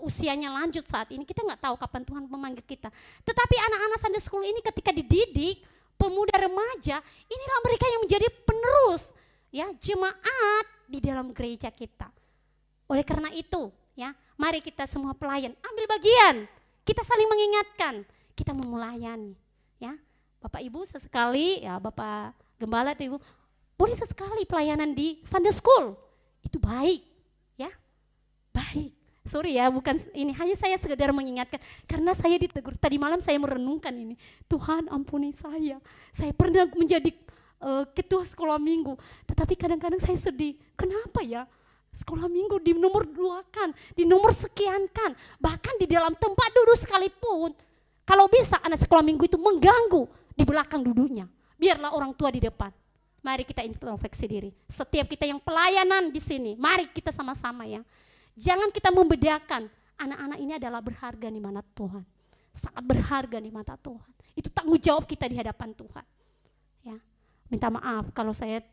usianya lanjut saat ini, kita nggak tahu kapan Tuhan memanggil kita. Tetapi anak-anak Sunday School ini ketika dididik, pemuda remaja, inilah mereka yang menjadi penerus, ya jemaat di dalam gereja kita. Oleh karena itu, ya mari kita semua pelayan, ambil bagian, kita saling mengingatkan, kita memulayani, ya Bapak Ibu sesekali, ya Bapak Gembala atau Ibu, boleh sesekali pelayanan di Sunday School, itu baik, ya baik. Sorry ya, bukan ini, hanya saya sekedar mengingatkan karena saya ditegur. Tadi malam saya merenungkan ini. Tuhan ampuni saya pernah menjadi ketua sekolah minggu, tetapi kadang-kadang saya sedih. Kenapa ya? Sekolah minggu di nomor duakan, di nomor sekiankan, bahkan di dalam tempat duduk sekalipun. Kalau bisa anak sekolah minggu itu mengganggu di belakang duduknya. Biarlah orang tua di depan. Mari kita introspeksi diri. Setiap kita yang pelayanan di sini, mari kita sama-sama ya. Jangan kita membedakan, anak-anak ini adalah berharga di mata Tuhan. Sangat berharga di mata Tuhan. Itu tanggung jawab kita di hadapan Tuhan. Ya. minta maaf kalau saya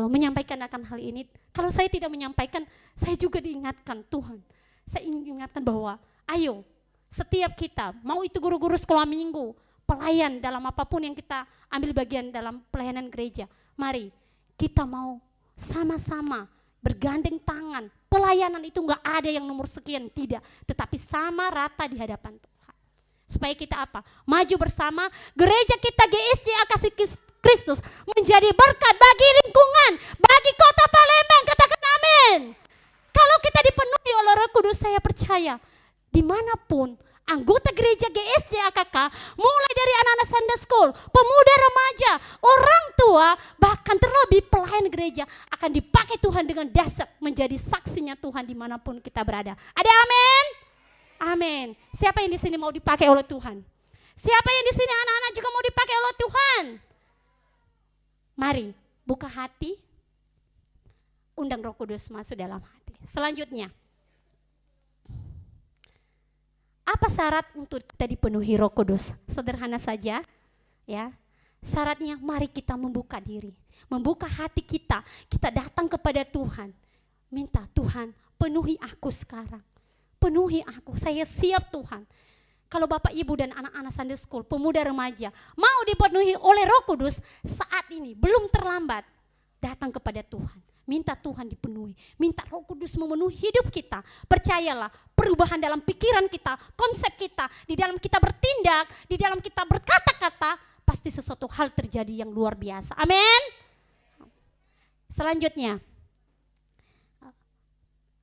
menyampaikan akan hal ini. Kalau saya tidak menyampaikan, saya juga diingatkan Tuhan. Saya ingin ingatkan bahwa ayo setiap kita, mau itu guru-guru sekolah minggu, pelayan dalam apapun yang kita ambil bagian dalam pelayanan gereja, mari kita mau sama-sama bergandeng tangan. Pelayanan itu enggak ada yang nomor sekian, tidak, tetapi sama rata di hadapan Tuhan. Supaya kita apa? Maju bersama, gereja kita GSJ Kasih Kristus menjadi berkat bagi lingkungan, bagi kota Palembang. Katakan amin. Kalau kita dipenuhi oleh Roh Kudus, saya percaya dimanapun anggota gereja GSJ AKK, mulai dari anak-anak Sunday School, pemuda remaja, orang tua, bahkan terlebih pelayan gereja akan dipakai Tuhan dengan dahsyat menjadi saksinya Tuhan dimanapun kita berada. Ada amin? Amin. Siapa yang di sini mau dipakai oleh Tuhan? Siapa yang di sini anak-anak juga mau dipakai oleh Tuhan? Mari buka hati, undang Roh Kudus masuk dalam hati. Selanjutnya, apa syarat untuk kita dipenuhi Roh Kudus? Sederhana saja, ya. Syaratnya mari kita membuka diri, membuka hati kita. Kita datang kepada Tuhan, minta Tuhan penuhi aku sekarang, penuhi aku. Saya siap Tuhan. Kalau Bapak Ibu dan anak-anak Sunday School, pemuda remaja mau dipenuhi oleh Roh Kudus saat ini, belum terlambat. Datang kepada Tuhan, minta Tuhan dipenuhi, minta Roh Kudus memenuhi hidup kita. Percayalah, perubahan dalam pikiran kita, konsep kita, di dalam kita bertindak, di dalam kita berkata-kata, pasti sesuatu hal terjadi yang luar biasa. Amin. Selanjutnya,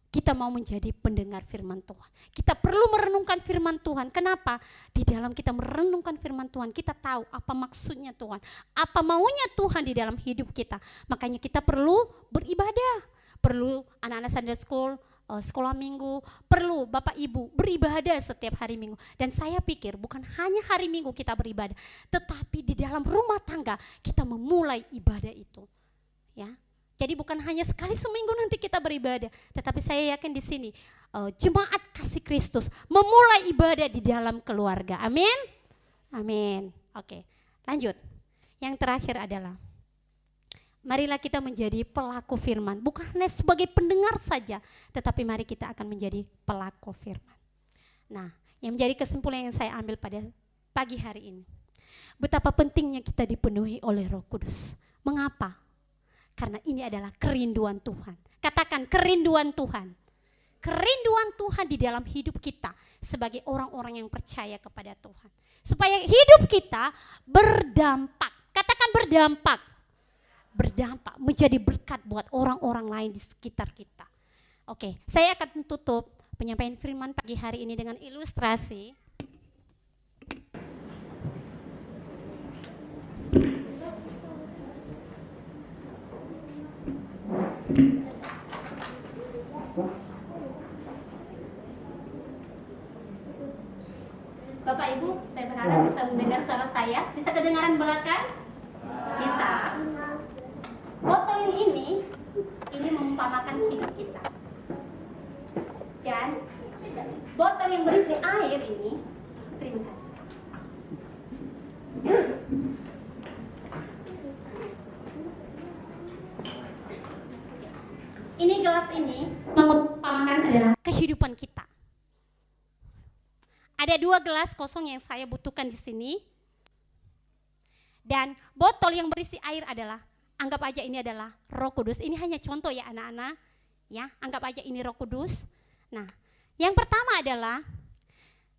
kita mau menjadi pendengar firman Tuhan. Kita perlu merenungkan firman Tuhan. Kenapa? Di dalam kita merenungkan firman Tuhan, kita tahu apa maksudnya Tuhan, apa maunya Tuhan di dalam hidup kita. Makanya kita perlu beribadah, perlu anak-anak Sunday School, sekolah minggu, perlu Bapak Ibu beribadah setiap hari Minggu. Dan saya pikir bukan hanya hari Minggu kita beribadah, tetapi di dalam rumah tangga kita memulai ibadah itu. Ya. Jadi bukan hanya sekali seminggu nanti kita beribadah, tetapi saya yakin di sini jemaat kasih Kristus memulai ibadah di dalam keluarga. Amin. Amin. Oke, lanjut. Yang terakhir adalah marilah kita menjadi pelaku firman, bukan hanya sebagai pendengar saja, tetapi mari kita akan menjadi pelaku firman. Nah, yang menjadi kesimpulan yang saya ambil pada pagi hari ini, betapa pentingnya kita dipenuhi oleh Roh Kudus. Mengapa? Karena ini adalah kerinduan Tuhan. Katakan kerinduan Tuhan. Kerinduan Tuhan di dalam hidup kita sebagai orang-orang yang percaya kepada Tuhan. Supaya hidup kita berdampak. Katakan berdampak. Berdampak, menjadi berkat buat orang-orang lain di sekitar kita. Oke, saya akan tutup penyampaian firman pagi hari ini dengan ilustrasi. Bapak Ibu, saya berharap bisa mendengar suara saya. Bisa kedengaran belakang? Bisa. Botol yang ini mengumpamakan hidup kita. Dan botol yang berisi air ini, terima kasih. Ini gelas ini mengumpamakan adalah kehidupan kita. Ada 2 gelas kosong yang saya butuhkan di sini. Dan botol yang berisi air adalah, anggap aja ini adalah Roh Kudus. Ini hanya contoh ya anak-anak. Ya, anggap aja ini Roh Kudus. Nah, yang pertama adalah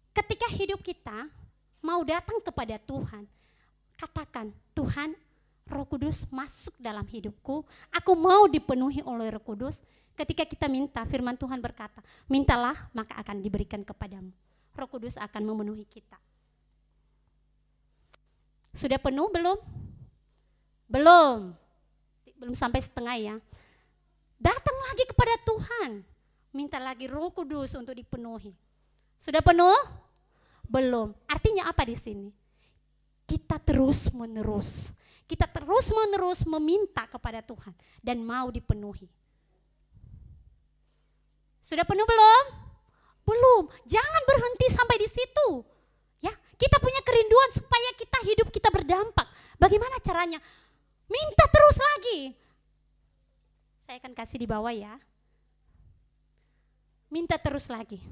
ketika hidup kita mau datang kepada Tuhan, katakan, Tuhan, Roh Kudus masuk dalam hidupku, aku mau dipenuhi oleh Roh Kudus. Ketika kita minta, firman Tuhan berkata, mintalah maka akan diberikan kepadamu. Roh Kudus akan memenuhi kita. Sudah penuh belum? Belum. Belum sampai setengah ya. Datang lagi kepada Tuhan. Minta lagi Roh Kudus untuk dipenuhi. Sudah penuh? Belum. Artinya apa di sini? Kita terus menerus meminta kepada Tuhan dan mau dipenuhi. Sudah penuh belum? Belum. Jangan berhenti sampai di situ. Ya, kita punya kerinduan supaya hidup kita berdampak. Bagaimana caranya? Minta terus lagi. Saya akan kasih di bawah ya. Minta terus lagi.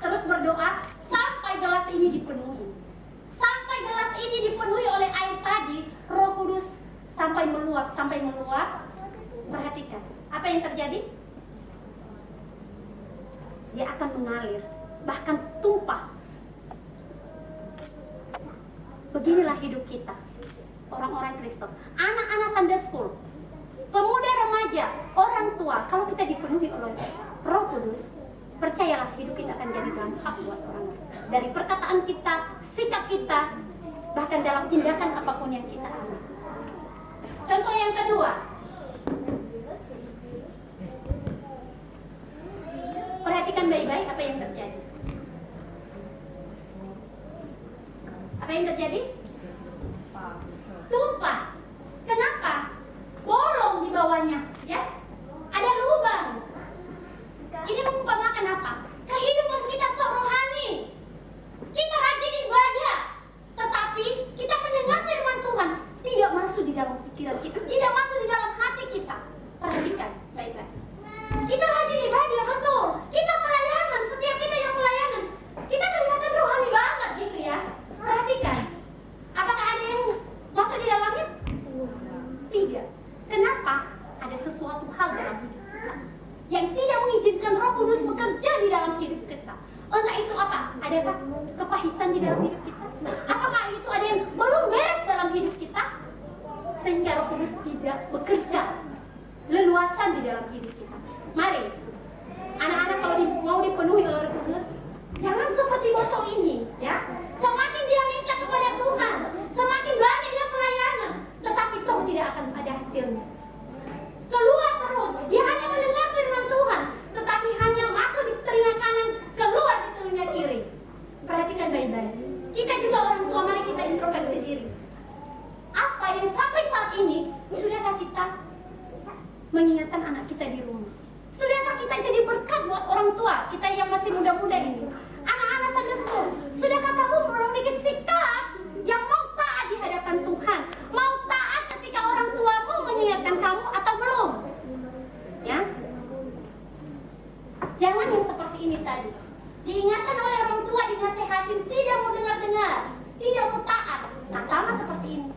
Terus berdoa sampai gelas ini dipenuhi. Sampai gelas ini dipenuhi oleh air tadi, Roh Kudus sampai meluap. Perhatikan, apa yang terjadi? Dia akan mengalir, bahkan tumpah. Beginilah hidup kita, orang-orang Kristen, anak-anak Sunday School, pemuda remaja, orang tua. Kalau kita dipenuhi oleh Roh Kudus, percayalah hidup kita akan jadi dampak buat orang. Dari perkataan kita, sikap kita, bahkan dalam tindakan apapun yang kita ambil. Contoh yang kedua, perhatikan baik-baik apa yang terjadi. Apa yang terjadi? Tumpah. Kenapa? Bolong di bawahnya, ya? Ada lubang. Ini mengumpamakan apa? Kehidupan kita rohani. Kita rajin ibadah, tetapi kita mendengar firman Tuhan tidak masuk di dalam pikiran kita, tidak masuk di dalam hati kita. Perhatikan baik-baik. Kita rajin ibadah, betul. Kita pelayanan, setiap kita yang pelayanan, kita kelihatan rohani banget gitu ya. Perhatikan. Apakah ada yang masuk di dalamnya? Tidak. Kenapa? Ada sesuatu hal dalam hidup kita yang tidak mengizinkan Roh Kudus bekerja di dalam hidup kita. Entah itu apa? Adakah kepahitan di dalam hidup kita? Apakah itu ada yang belum beres dalam hidup kita? Sehingga Roh Kudus tidak bekerja leluasan di dalam hidup kita. Mari, anak-anak kalau mau dipenuhi oleh Roh Kudus, jangan seperti botol ini, ya. Semakin dia minta kepada Tuhan, semakin banyak dia pelayanan, tetapi toh tidak akan ada hasilnya. Keluar terus, dia hanya mendengar firman Tuhan, tetapi hanya masuk di telinga kanan, keluar di telinga kiri. Perhatikan baik-baik. Kita juga orang tua, mari kita introspeksi diri. Apa yang sampai saat ini, sudahkah kita mengingatkan anak kita di rumah? Sudahkah kita jadi berkat buat orang tua kita yang masih muda-muda ini? Anak-anak Sunday School, sudahkah kamu memiliki sikap yang mau taat di hadapan Tuhan? Mau taat ketika orang tuamu mengingatkan kamu atau belum? Ya? Jangan yang seperti ini tadi. Diingatkan oleh orang tua, dinasehatin, tidak mau dengar-dengar, tidak mau taat. Nah, sama seperti ini.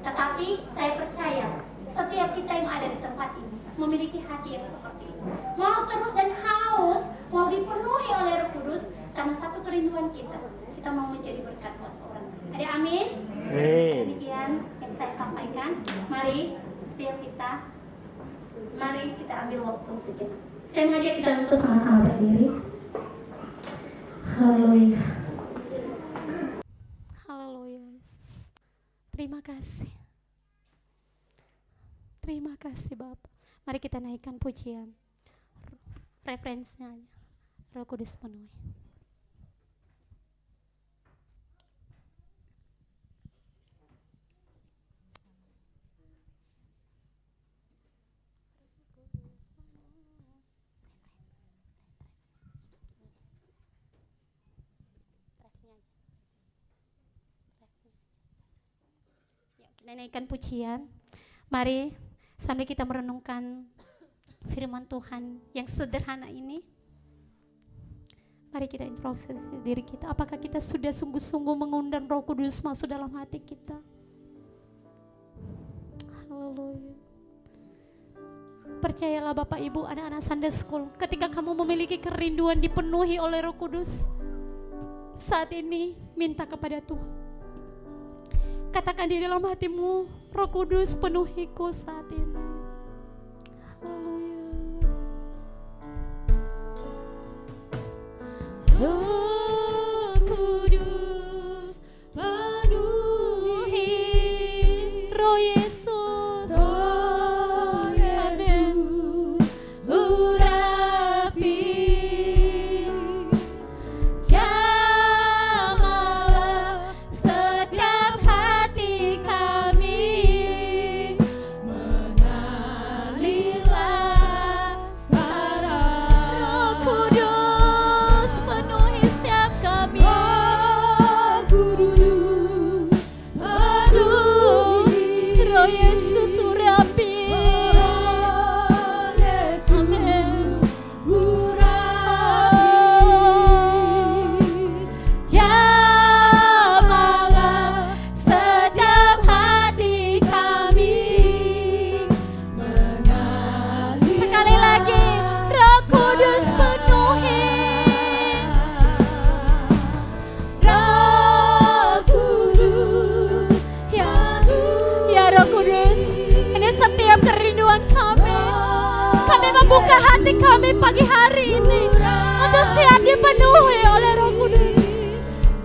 Tetapi saya percaya setiap kita yang ada di tempat ini memiliki hati yang seperti ini. Mau terus dan haus, mau dipenuhi oleh Roh Kudus, karena satu kerinduan kita mau menjadi berkat buat orang. Ada amin? Demikian yang saya sampaikan. Mari setiap kita, mari kita ambil waktu sejenak. Saya mengajak kita untuk sama-sama berdiri. Haleluya. Haleluya Yesus. Terima kasih. Terima kasih Bapak. Mari kita naikkan pujian. Referensinya Roh Kudus penuhi. Kita naikkan pujian. Mari sambil kita merenungkan firman Tuhan yang sederhana ini, mari kita introspeksi diri kita. Apakah kita sudah sungguh-sungguh mengundang Roh Kudus masuk dalam hati kita? Haleluya. Percayalah Bapak Ibu, anak-anak Sunday School, ketika kamu memiliki kerinduan dipenuhi oleh Roh Kudus, saat ini minta kepada Tuhan. Katakan di dalam hatimu, Roh Kudus penuhiku saat ini. Haleluya. Roh Kudus penuhi, Roh Yesus, Roh Yesus, urapi jamalah setiap hati kami, mengalirlah sekarang Buka hati kami pagi hari ini untuk siap dipenuhi oleh Roh Kudus.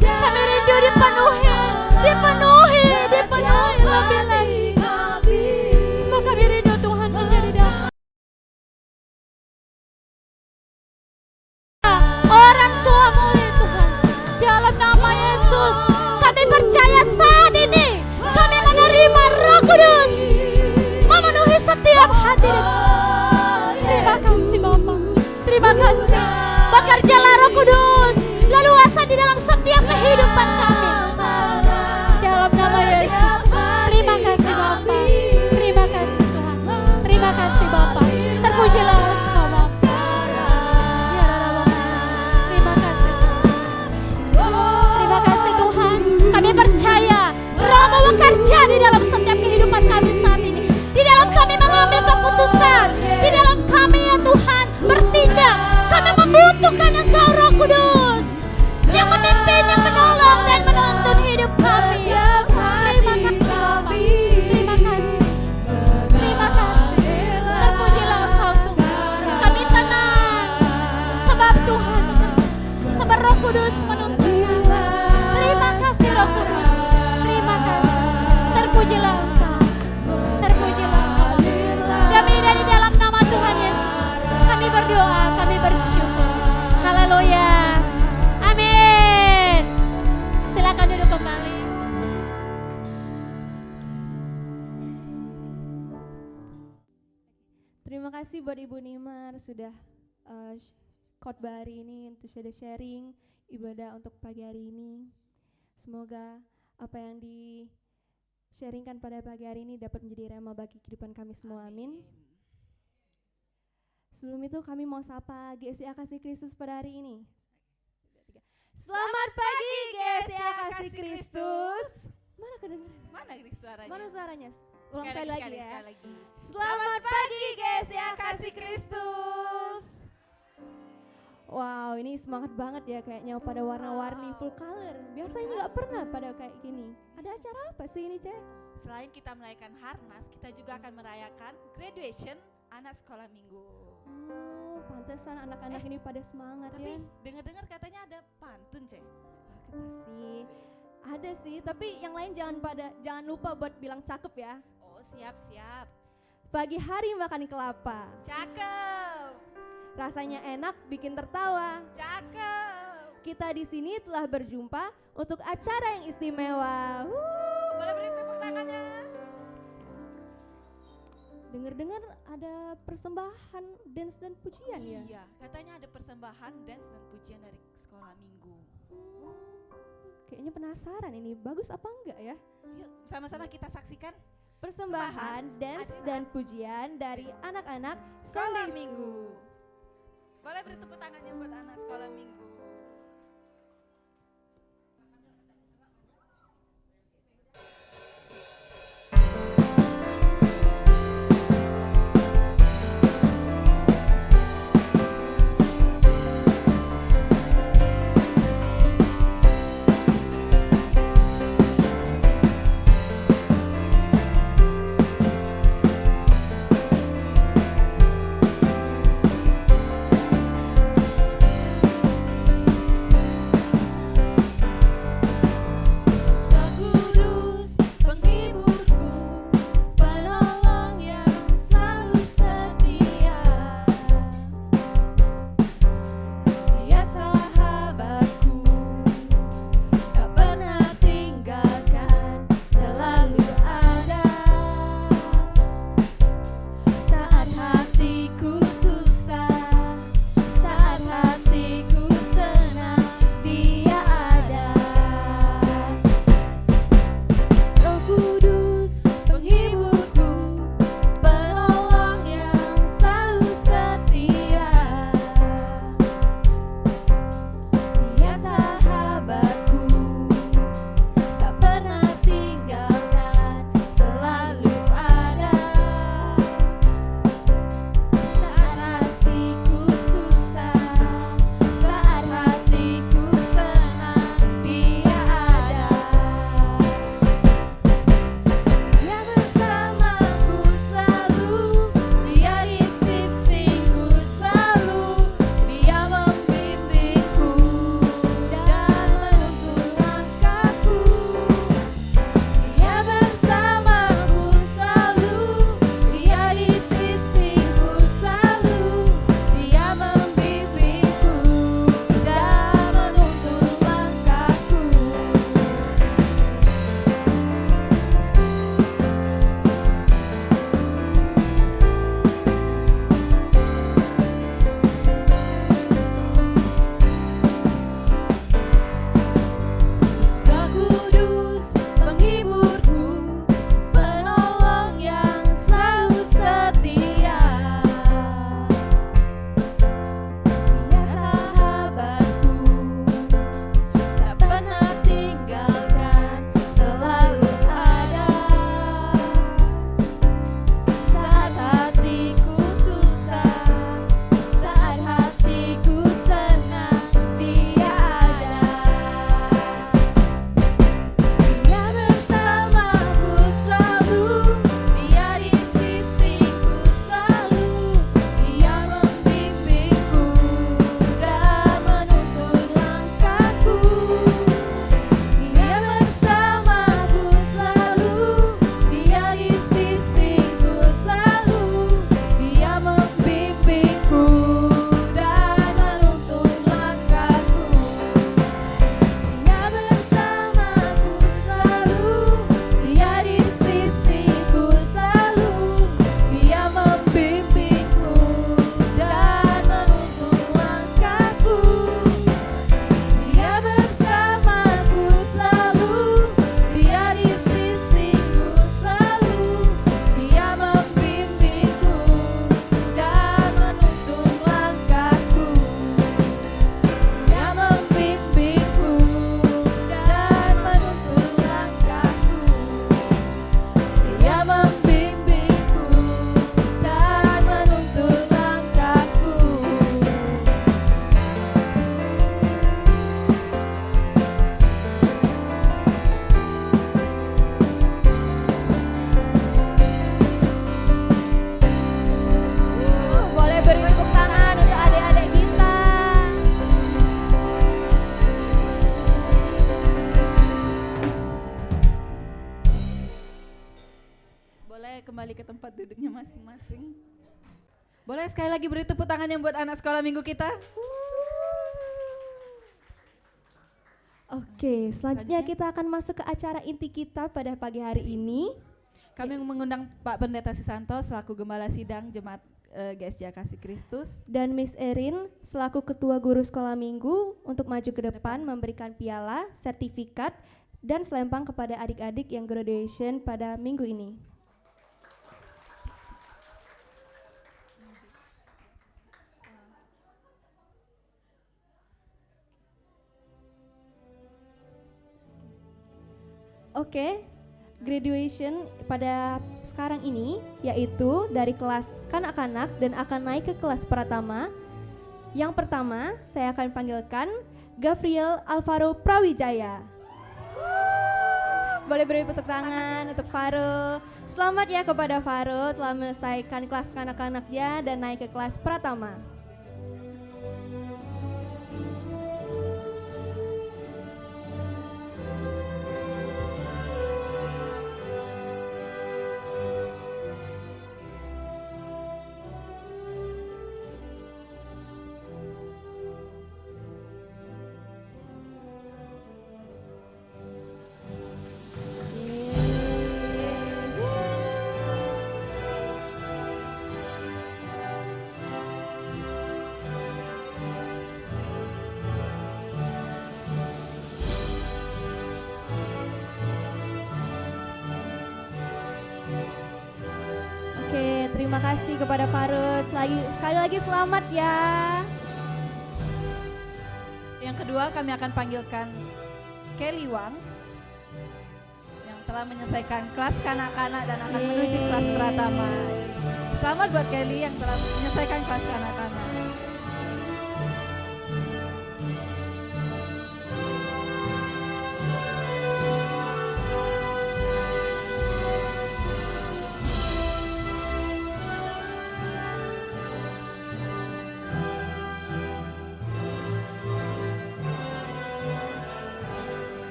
Kami rindu dipenuhi lebih lagi. Semua kami rindu Tuhan menjadi orang tua murid Tuhan. Dalam nama Yesus kami percaya saat ini kami menerima Roh Kudus memenuhi setiap hati. Terima kasih Bapa, terima kasih. Bekerjalah Roh Kudus leluasa di dalam setiap kehidupan kami. Dalam nama Yesus. Terima kasih Bapa, terima kasih Tuhan, terima kasih Bapa. Terpujilah Engkau Bapa. Terima kasih Tuhan. Terima kasih Tuhan. Kami percaya Roh-Mu bekerja di dalam setiap kehidupan kami saat ini. Di dalam kami mengambil keputusan, di dalam kami ya Tuhan bertindak. Kami membutuhkan Engkau Roh Kudus yang memimpin, yang menolong dan menuntun hidup kami. Terima kasih Bapa, terima kasih, terima kasih. Terpujilah Engkau Tuhan. Kami tenang sebab Tuhan bekerja, sebab Roh Kudus menuntun kami. Terima kasih Roh Kudus, terima kasih. Terpujilah Engkau, terpujilah Engkau. Demi dari dalam nama Tuhan Yesus kami berdoa, kami bersyukur. Haleluya, amin. Silakan duduk kembali. Terima kasih buat Ibu Nimar sudah khotbah hari ini untuk sharing ibadah untuk pagi hari ini. Semoga apa yang di-sharingkan pada pagi hari ini dapat menjadi rema bagi kehidupan kami semua. Amin. Sebelum itu kami mau sapa GSIA Kasih Kristus pada hari ini. Selamat pagi GSIA Kasih Kristus. Mana kedengaran? Mana suaranya? Mana suaranya? Ulang sekali lagi ya. Sekali lagi. Selamat pagi GSIA Kasih Kristus. Wow, ini semangat banget ya kayaknya pada warna-warni full color. Biasanya nggak pernah pada kayak gini. Ada acara apa sih ini, Ceh? Selain kita merayakan Harnas, kita juga akan merayakan graduation anak sekolah minggu. Oh, pantesan anak-anak ini pada semangat Tapi ya. dengar-dengar katanya ada pantun, Cek. Kita sih ada sih, tapi yang lain jangan lupa buat bilang cakep ya. Oh, siap-siap. Pagi hari makan kelapa. Cakep. Rasanya enak, bikin tertawa. Cakep. Kita di sini telah berjumpa untuk acara yang istimewa. Boleh beri tepuk tangannya. Dengar-dengar ada persembahan dance dan pujian ya? Iya, katanya ada persembahan dance dan pujian dari sekolah minggu. Kayaknya penasaran ini, bagus apa enggak ya? Yuk, sama-sama kita saksikan Persembahan dance dan pujian dari anak-anak sekolah Sunday minggu. Boleh beri tepuk tangannya buat anak sekolah minggu. kembali ke tempat duduknya masing-masing. Boleh sekali lagi beri tepuk tangan yang buat anak sekolah minggu kita. Oke, selanjutnya kita akan masuk ke acara inti kita pada pagi hari ini. Kami mengundang Pak Pendeta Sisanto selaku Gembala Sidang Jemaat GSJ Kasih Kristus. Dan Miss Erin selaku Ketua Guru Sekolah Minggu untuk maju ke depan memberikan piala, sertifikat, dan selempang kepada adik-adik yang graduation pada minggu ini. Oke, graduation pada sekarang ini yaitu dari kelas kanak-kanak dan akan naik ke kelas pratama. Yang pertama saya akan panggilkan Gabriel Alvaro Prawijaya. Boleh beri tepuk tangan untuk Faro. Selamat ya kepada Faro telah menyelesaikan kelas kanak-kanaknya dan naik ke kelas pratama. Oke, terima kasih kepada Farus. Sekali lagi selamat ya. Yang kedua kami akan panggilkan Kelly Wang yang telah menyelesaikan kelas kanak-kanak dan akan menuju kelas pratama. Selamat buat Kelly yang telah menyelesaikan kelas kanak-kanak.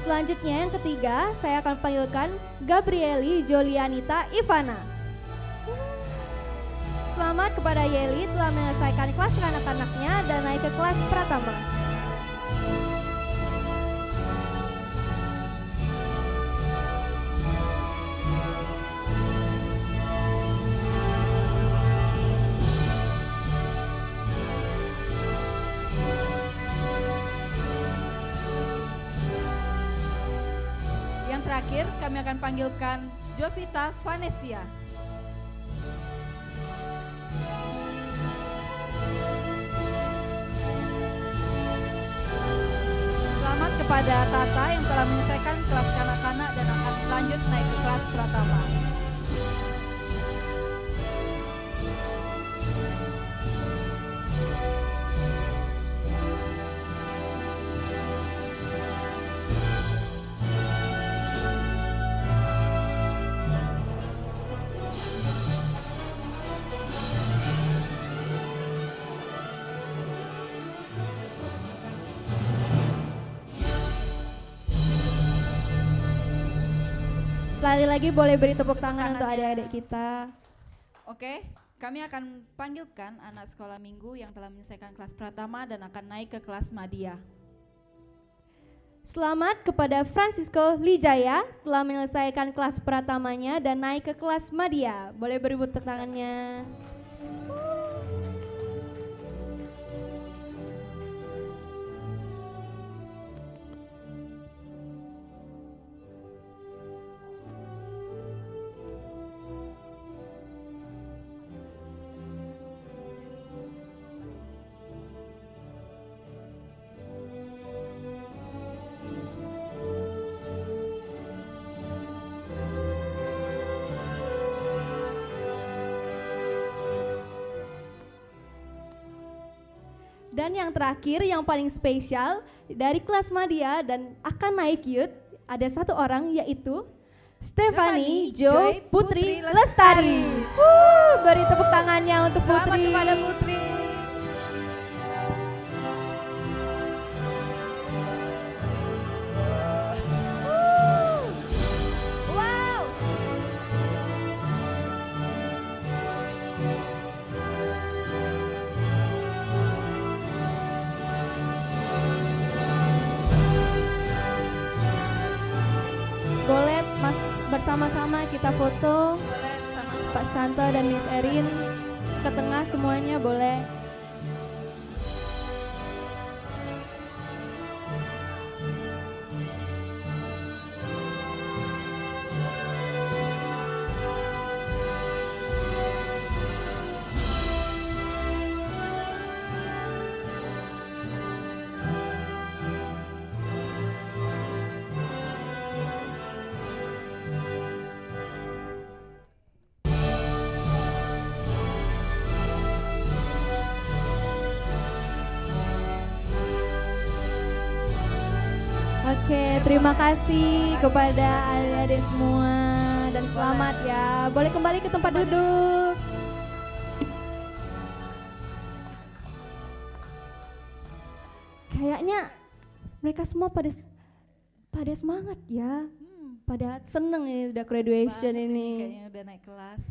Selanjutnya yang ketiga, saya akan panggilkan Gabrieli Jolianita Ivana. Selamat kepada Yeli telah menyelesaikan kelas kanak-kanaknya dan naik ke kelas pratama. Terakhir kami akan panggilkan Jovita Vanesia. Selamat kepada Tata yang telah menyelesaikan kelas kanak-kanak dan akan lanjut naik ke kelas pratama. Sekali lagi boleh beri tepuk tangan untuk adik-adik kita. Oke, kami akan panggilkan anak sekolah minggu yang telah menyelesaikan kelas pratama dan akan naik ke kelas madya. Selamat kepada Francisco Lijaya telah menyelesaikan kelas pratamanya dan naik ke kelas madya. Boleh beri tepuk tangannya. Dan yang terakhir, yang paling spesial dari kelas madya dan akan naik youth, ada satu orang yaitu Stefani Jo Putri Lestari. Beri tepuk tangannya untuk Putri. Selamat kepada Putri. bersama-sama kita foto. Boleh sama-sama. Pak Santo dan Miss Erin ke tengah semuanya boleh. Oke, terima kasih kepada adik-adik semua dan selamat ya. Boleh kembali ke tempat duduk. Kayaknya mereka semua pada semangat ya. Pada seneng ini udah graduation Banget ini. Kayaknya udah naik kelas.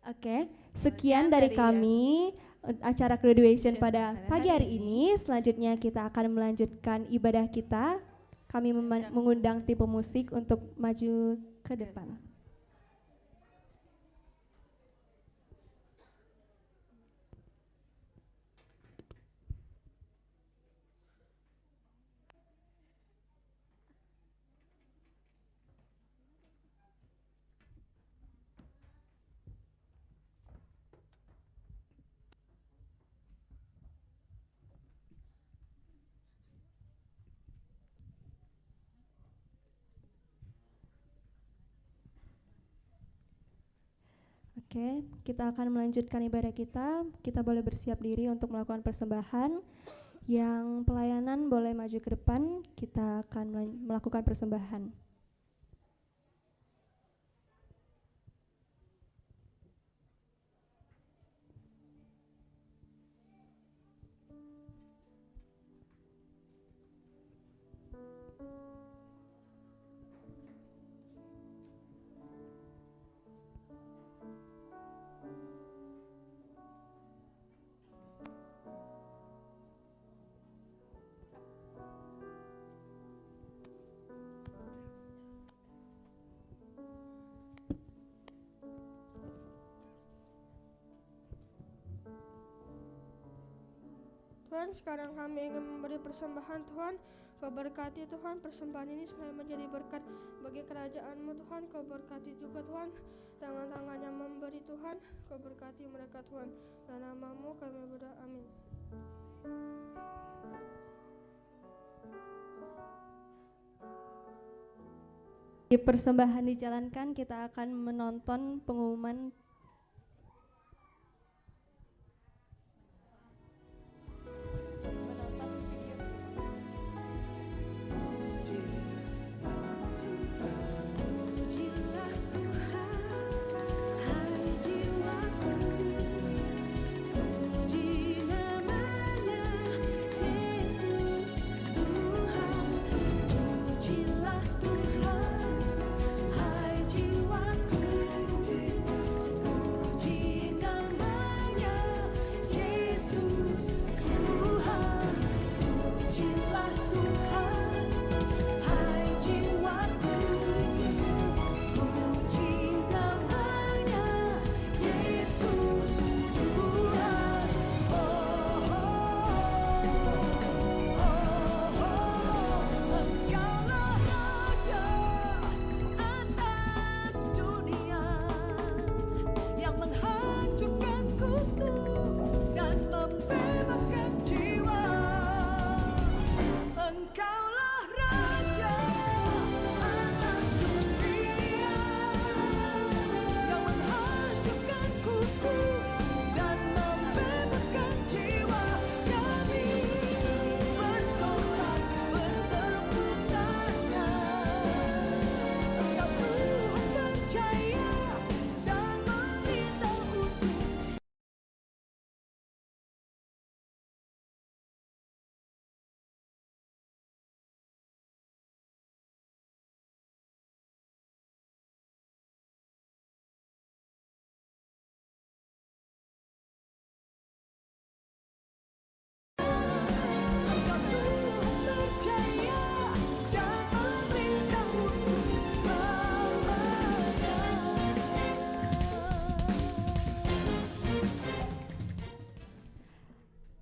Oke, sekian dari kami acara graduation pada pagi hari ini. Selanjutnya kita akan melanjutkan ibadah kita. Kami mengundang tim pemusik untuk maju ke depan. Oke, kita akan melanjutkan ibadah kita. Kita boleh bersiap diri untuk melakukan persembahan. Yang pelayanan boleh maju ke depan. Kita akan melakukan persembahan. Tuhan, sekarang kami ingin memberi persembahan. Tuhan, Kau berkati Tuhan persembahan ini supaya menjadi berkat bagi kerajaan-Mu Tuhan. Kau berkati juga Tuhan tangan-tangan yang memberi Tuhan. Kau berkati mereka Tuhan. Dalam nama-Mu kami berdoa, amin. Di persembahan dijalankan, kita akan menonton pengumuman.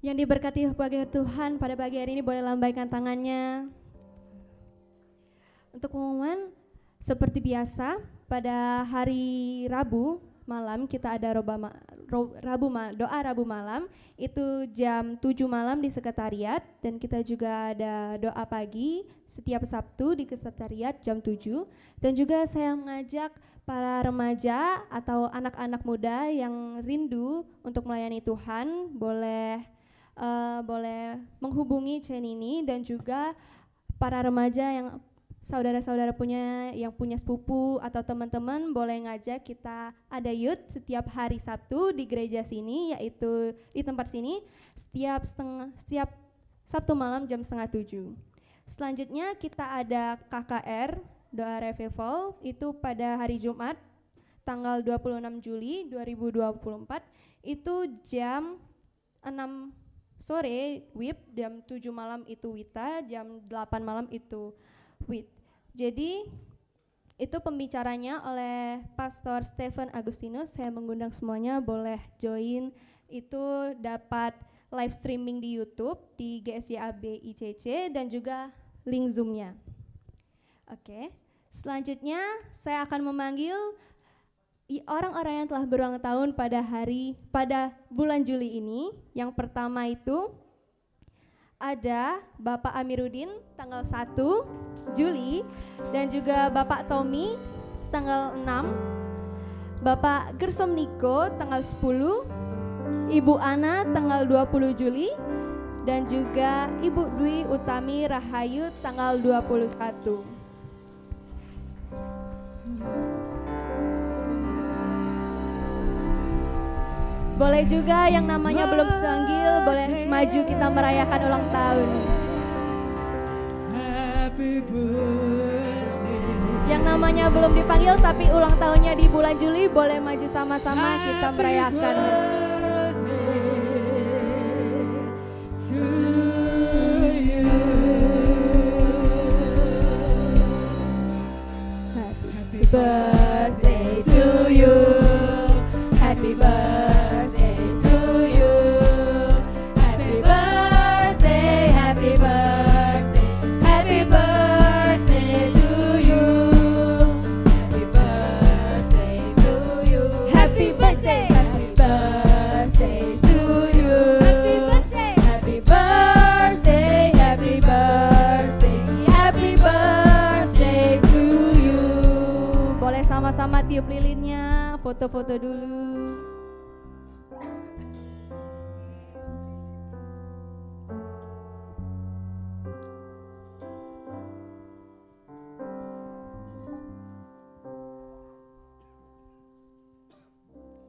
Yang diberkati bagi Tuhan pada pagi hari ini boleh lambaikan tangannya. Untuk pengumuman, seperti biasa pada hari Rabu malam kita ada doa Rabu malam itu jam 7 malam di sekretariat, dan kita juga ada doa pagi setiap Sabtu di sekretariat jam 7. Dan juga saya mengajak para remaja atau anak-anak muda yang rindu untuk melayani Tuhan boleh menghubungi chain ini, dan juga para remaja yang saudara-saudara yang punya sepupu atau teman-teman boleh ngajak kita ada youth setiap hari Sabtu di gereja sini, yaitu di tempat sini setiap Sabtu malam jam 6:30. Selanjutnya kita ada KKR doa revival itu pada hari Jumat tanggal 26 Juli 2024 itu jam 6 sore WIB, jam 7 malam itu WITA, jam 8 malam itu WIT. Jadi itu pembicaranya oleh Pastor Stephen Agustinus. Saya mengundang semuanya boleh join, itu dapat live streaming di YouTube di GSYAB ICC dan juga link Zoom-nya. Oke, selanjutnya saya akan memanggil orang-orang yang telah berulang tahun pada bulan Juli ini. Yang pertama itu ada Bapak Amiruddin tanggal 1 Juli, dan juga Bapak Tommy tanggal 6, Bapak Gersom Niko tanggal 10, Ibu Ana tanggal 20 Juli, dan juga Ibu Dwi Utami Rahayu tanggal 21. Boleh juga yang namanya belum dipanggil, boleh maju kita merayakan ulang tahun. Yang namanya belum dipanggil tapi ulang tahunnya di bulan Juli, boleh maju sama-sama kita merayakan. Happy birthday to you. Happy birthday to you. Happy birthday, happy birthday, happy birthday to you. Happy birthday to you. Happy birthday, happy birthday to you. Happy birthday, happy birthday, happy birthday to you. Boleh sama-sama tiup lilinnya, foto-foto dulu.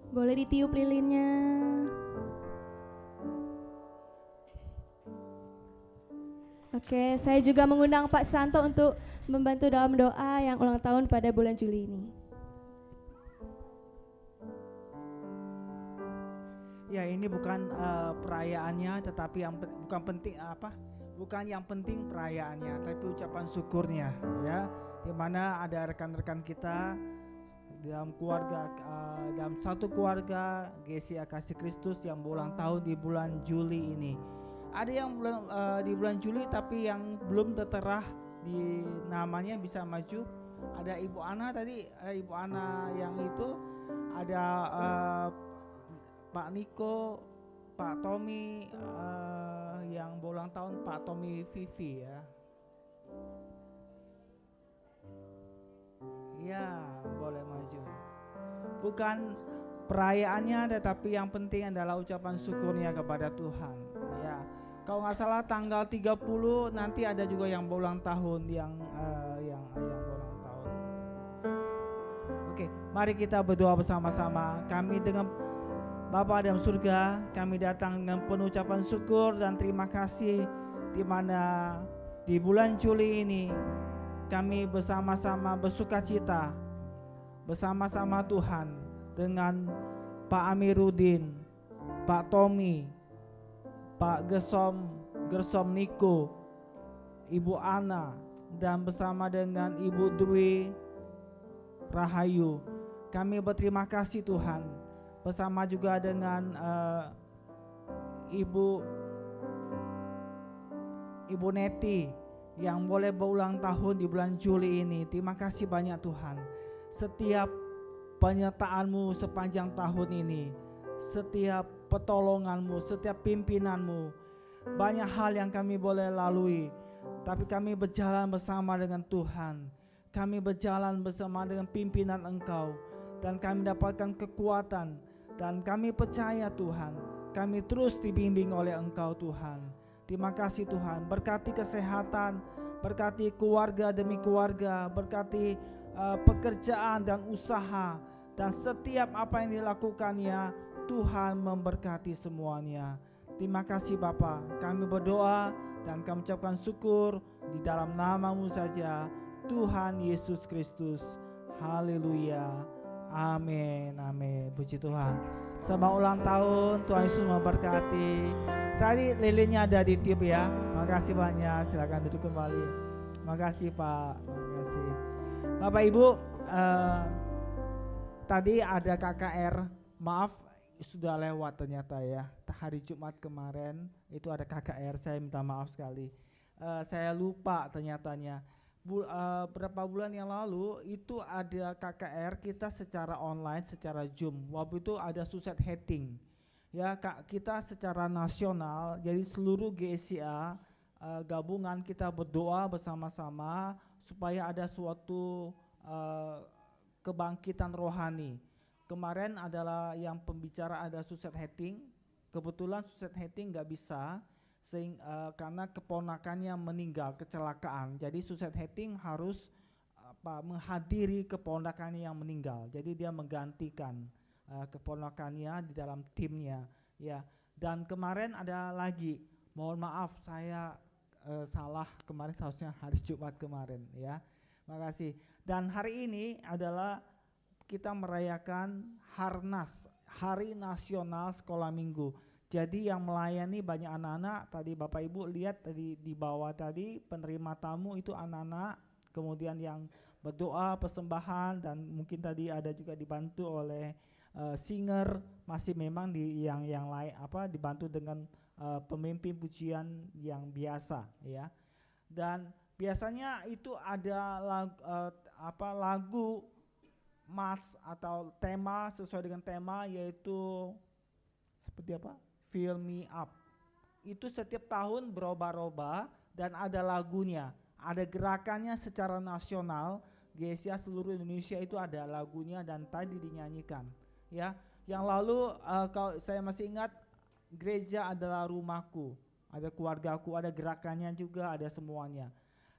Boleh ditiup lilinnya. Oke, saya juga mengundang Pak Santo untuk membantu dalam doa yang ulang tahun pada bulan Juli ini. Ya, ini bukan perayaannya, tetapi bukan yang penting perayaannya, tapi ucapan syukurnya, ya. Di mana ada rekan-rekan kita dalam keluarga, dalam satu keluarga GSI Kasih Kristus yang berulang tahun di bulan Juli ini. Ada yang di bulan Juli tapi yang belum tertera di namanya bisa maju. Ada Ibu Ana tadi, Ibu Ana yang itu ada Pak Niko, Pak Tommy yang berulang tahun, Pak Tommy Vivi ya. Ya, boleh maju. Bukan perayaannya, tetapi yang penting adalah ucapan syukurnya kepada Tuhan. Ya, kalau nggak salah tanggal 30 nanti ada juga yang berulang tahun yang berulang tahun. Oke, mari kita berdoa bersama-sama. Kami dengan Bapa dalam surga, kami datang dengan penuh ucapan syukur dan terima kasih, di mana di bulan Juli ini kami bersama-sama bersukacita bersama-sama Tuhan dengan Pak Amiruddin, Pak Tommy, Pak Gersom Niko, Ibu Ana, dan bersama dengan Ibu Dwi Rahayu. Kami berterima kasih Tuhan, bersama juga dengan Ibu Ibu Neti yang boleh berulang tahun di bulan Juli ini. Terima kasih banyak Tuhan. Setiap penyertaan-Mu sepanjang tahun ini, setiap pertolongan-Mu, setiap pimpinanmu, banyak hal yang kami boleh lalui, tapi kami berjalan bersama dengan Tuhan. Kami berjalan bersama dengan pimpinan Engkau, dan kami dapatkan kekuatan, dan kami percaya Tuhan, kami terus dibimbing oleh Engkau Tuhan. Terima kasih Tuhan, berkati kesehatan, berkati keluarga demi keluarga, berkati pekerjaan dan usaha, dan setiap apa yang dilakukannya, Tuhan memberkati semuanya. Terima kasih Bapa, kami berdoa dan kami ucapkan syukur di dalam nama-Mu saja, Tuhan Yesus Kristus. Haleluya. Amin, amin. Puji Tuhan. Selamat ulang tahun, Tuhan Yesus memberkati. Tadi lilinnya ada di tip ya. Makasih banyak, silakan duduk kembali. Makasih Pak, makasih. Bapak Ibu, tadi ada KKR, maaf sudah lewat ternyata ya. Hari Jumat kemarin itu ada KKR, saya minta maaf sekali. Saya lupa ternyatanya. Berapa bulan yang lalu itu ada KKR kita secara online, secara Zoom. Waktu itu ada suicide hitting. Ya, kita secara nasional, jadi seluruh GSCA gabungan kita berdoa bersama-sama supaya ada suatu kebangkitan rohani. Kemarin adalah yang pembicara ada suicide hitting. Kebetulan suicide hitting nggak bisa karena keponakannya meninggal kecelakaan. Jadi suicide hitting harus menghadiri keponakannya yang meninggal. Jadi dia menggantikan keponakannya di dalam timnya ya. Dan kemarin ada lagi, mohon maaf saya salah, kemarin seharusnya hari Jumat kemarin ya. Makasih. Dan hari ini adalah kita merayakan Harnas, Hari Nasional Sekolah Minggu. Jadi yang melayani banyak anak-anak, tadi Bapak Ibu lihat tadi di bawah tadi penerima tamu itu anak-anak, kemudian yang berdoa, persembahan, dan mungkin tadi ada juga dibantu oleh singer, masih memang di yang lain dibantu dengan pemimpin pujian yang biasa ya. Dan biasanya itu ada lagu march atau tema sesuai dengan tema, yaitu seperti apa? Fill Me Up. Itu setiap tahun berubah-ubah dan ada lagunya, ada gerakannya secara nasional. GSCA seluruh Indonesia itu ada lagunya dan tadi dinyanyikan ya. Yang lalu kalau saya masih ingat, gereja adalah rumahku, ada keluargaku, ada gerakannya juga, ada semuanya.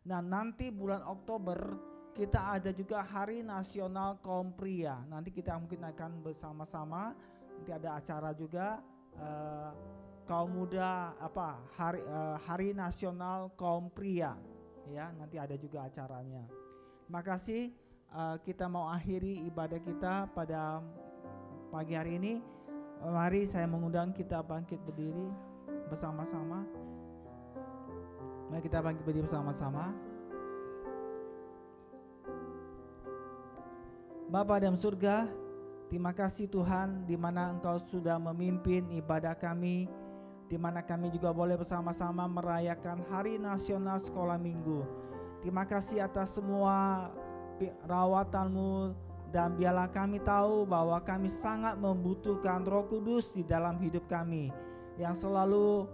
Nah, nanti bulan Oktober kita ada juga Hari Nasional Kaum Pria. Nanti kita mungkin akan bersama-sama, nanti ada acara juga kaum muda Hari Nasional Kaum Pria ya, nanti ada juga acaranya. Terima kasih. Kita mau akhiri ibadah kita pada pagi hari ini. Mari saya mengundang kita bangkit berdiri bersama-sama. Mari kita bangkit berdiri bersama-sama. Bapa dalam surga, terima kasih Tuhan, di mana Engkau sudah memimpin ibadah kami, di mana kami juga boleh bersama-sama merayakan Hari Nasional Sekolah Minggu. Terima kasih atas semua rawatan-Mu, dan biarlah kami tahu bahwa kami sangat membutuhkan Roh Kudus di dalam hidup kami, yang selalu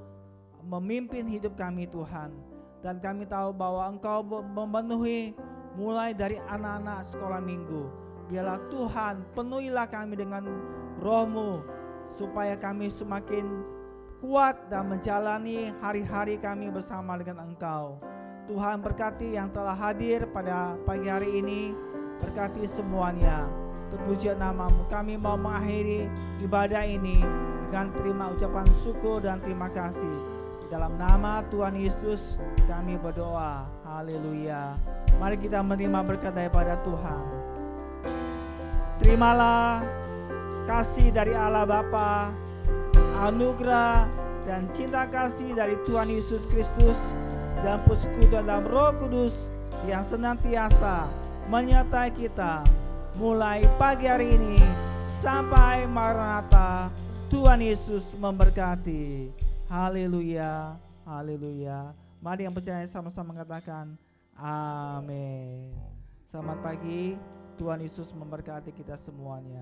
memimpin hidup kami Tuhan. Dan kami tahu bahwa Engkau memenuhi mulai dari anak-anak sekolah minggu. Biarlah Tuhan penuhilah kami dengan Roh-Mu, supaya kami semakin kuat dan menjalani hari-hari kami bersama dengan Engkau. Tuhan berkati yang telah hadir pada pagi hari ini, berkati semuanya. Terpuji nama-Mu. Kami mau mengakhiri ibadah ini dengan terima ucapan syukur dan terima kasih. Dalam nama Tuhan Yesus kami berdoa. Haleluya. Mari kita menerima berkat daripada Tuhan. Terimalah kasih dari Allah Bapa, anugerah dan cinta kasih dari Tuhan Yesus Kristus, dan persekutuan dalam Roh Kudus yang senantiasa menyertai kita mulai pagi hari ini sampai Maranatha. Tuhan Yesus memberkati. Haleluya, haleluya. Mari yang percaya sama-sama mengatakan amin. Selamat pagi, Tuhan Yesus memberkati kita semuanya.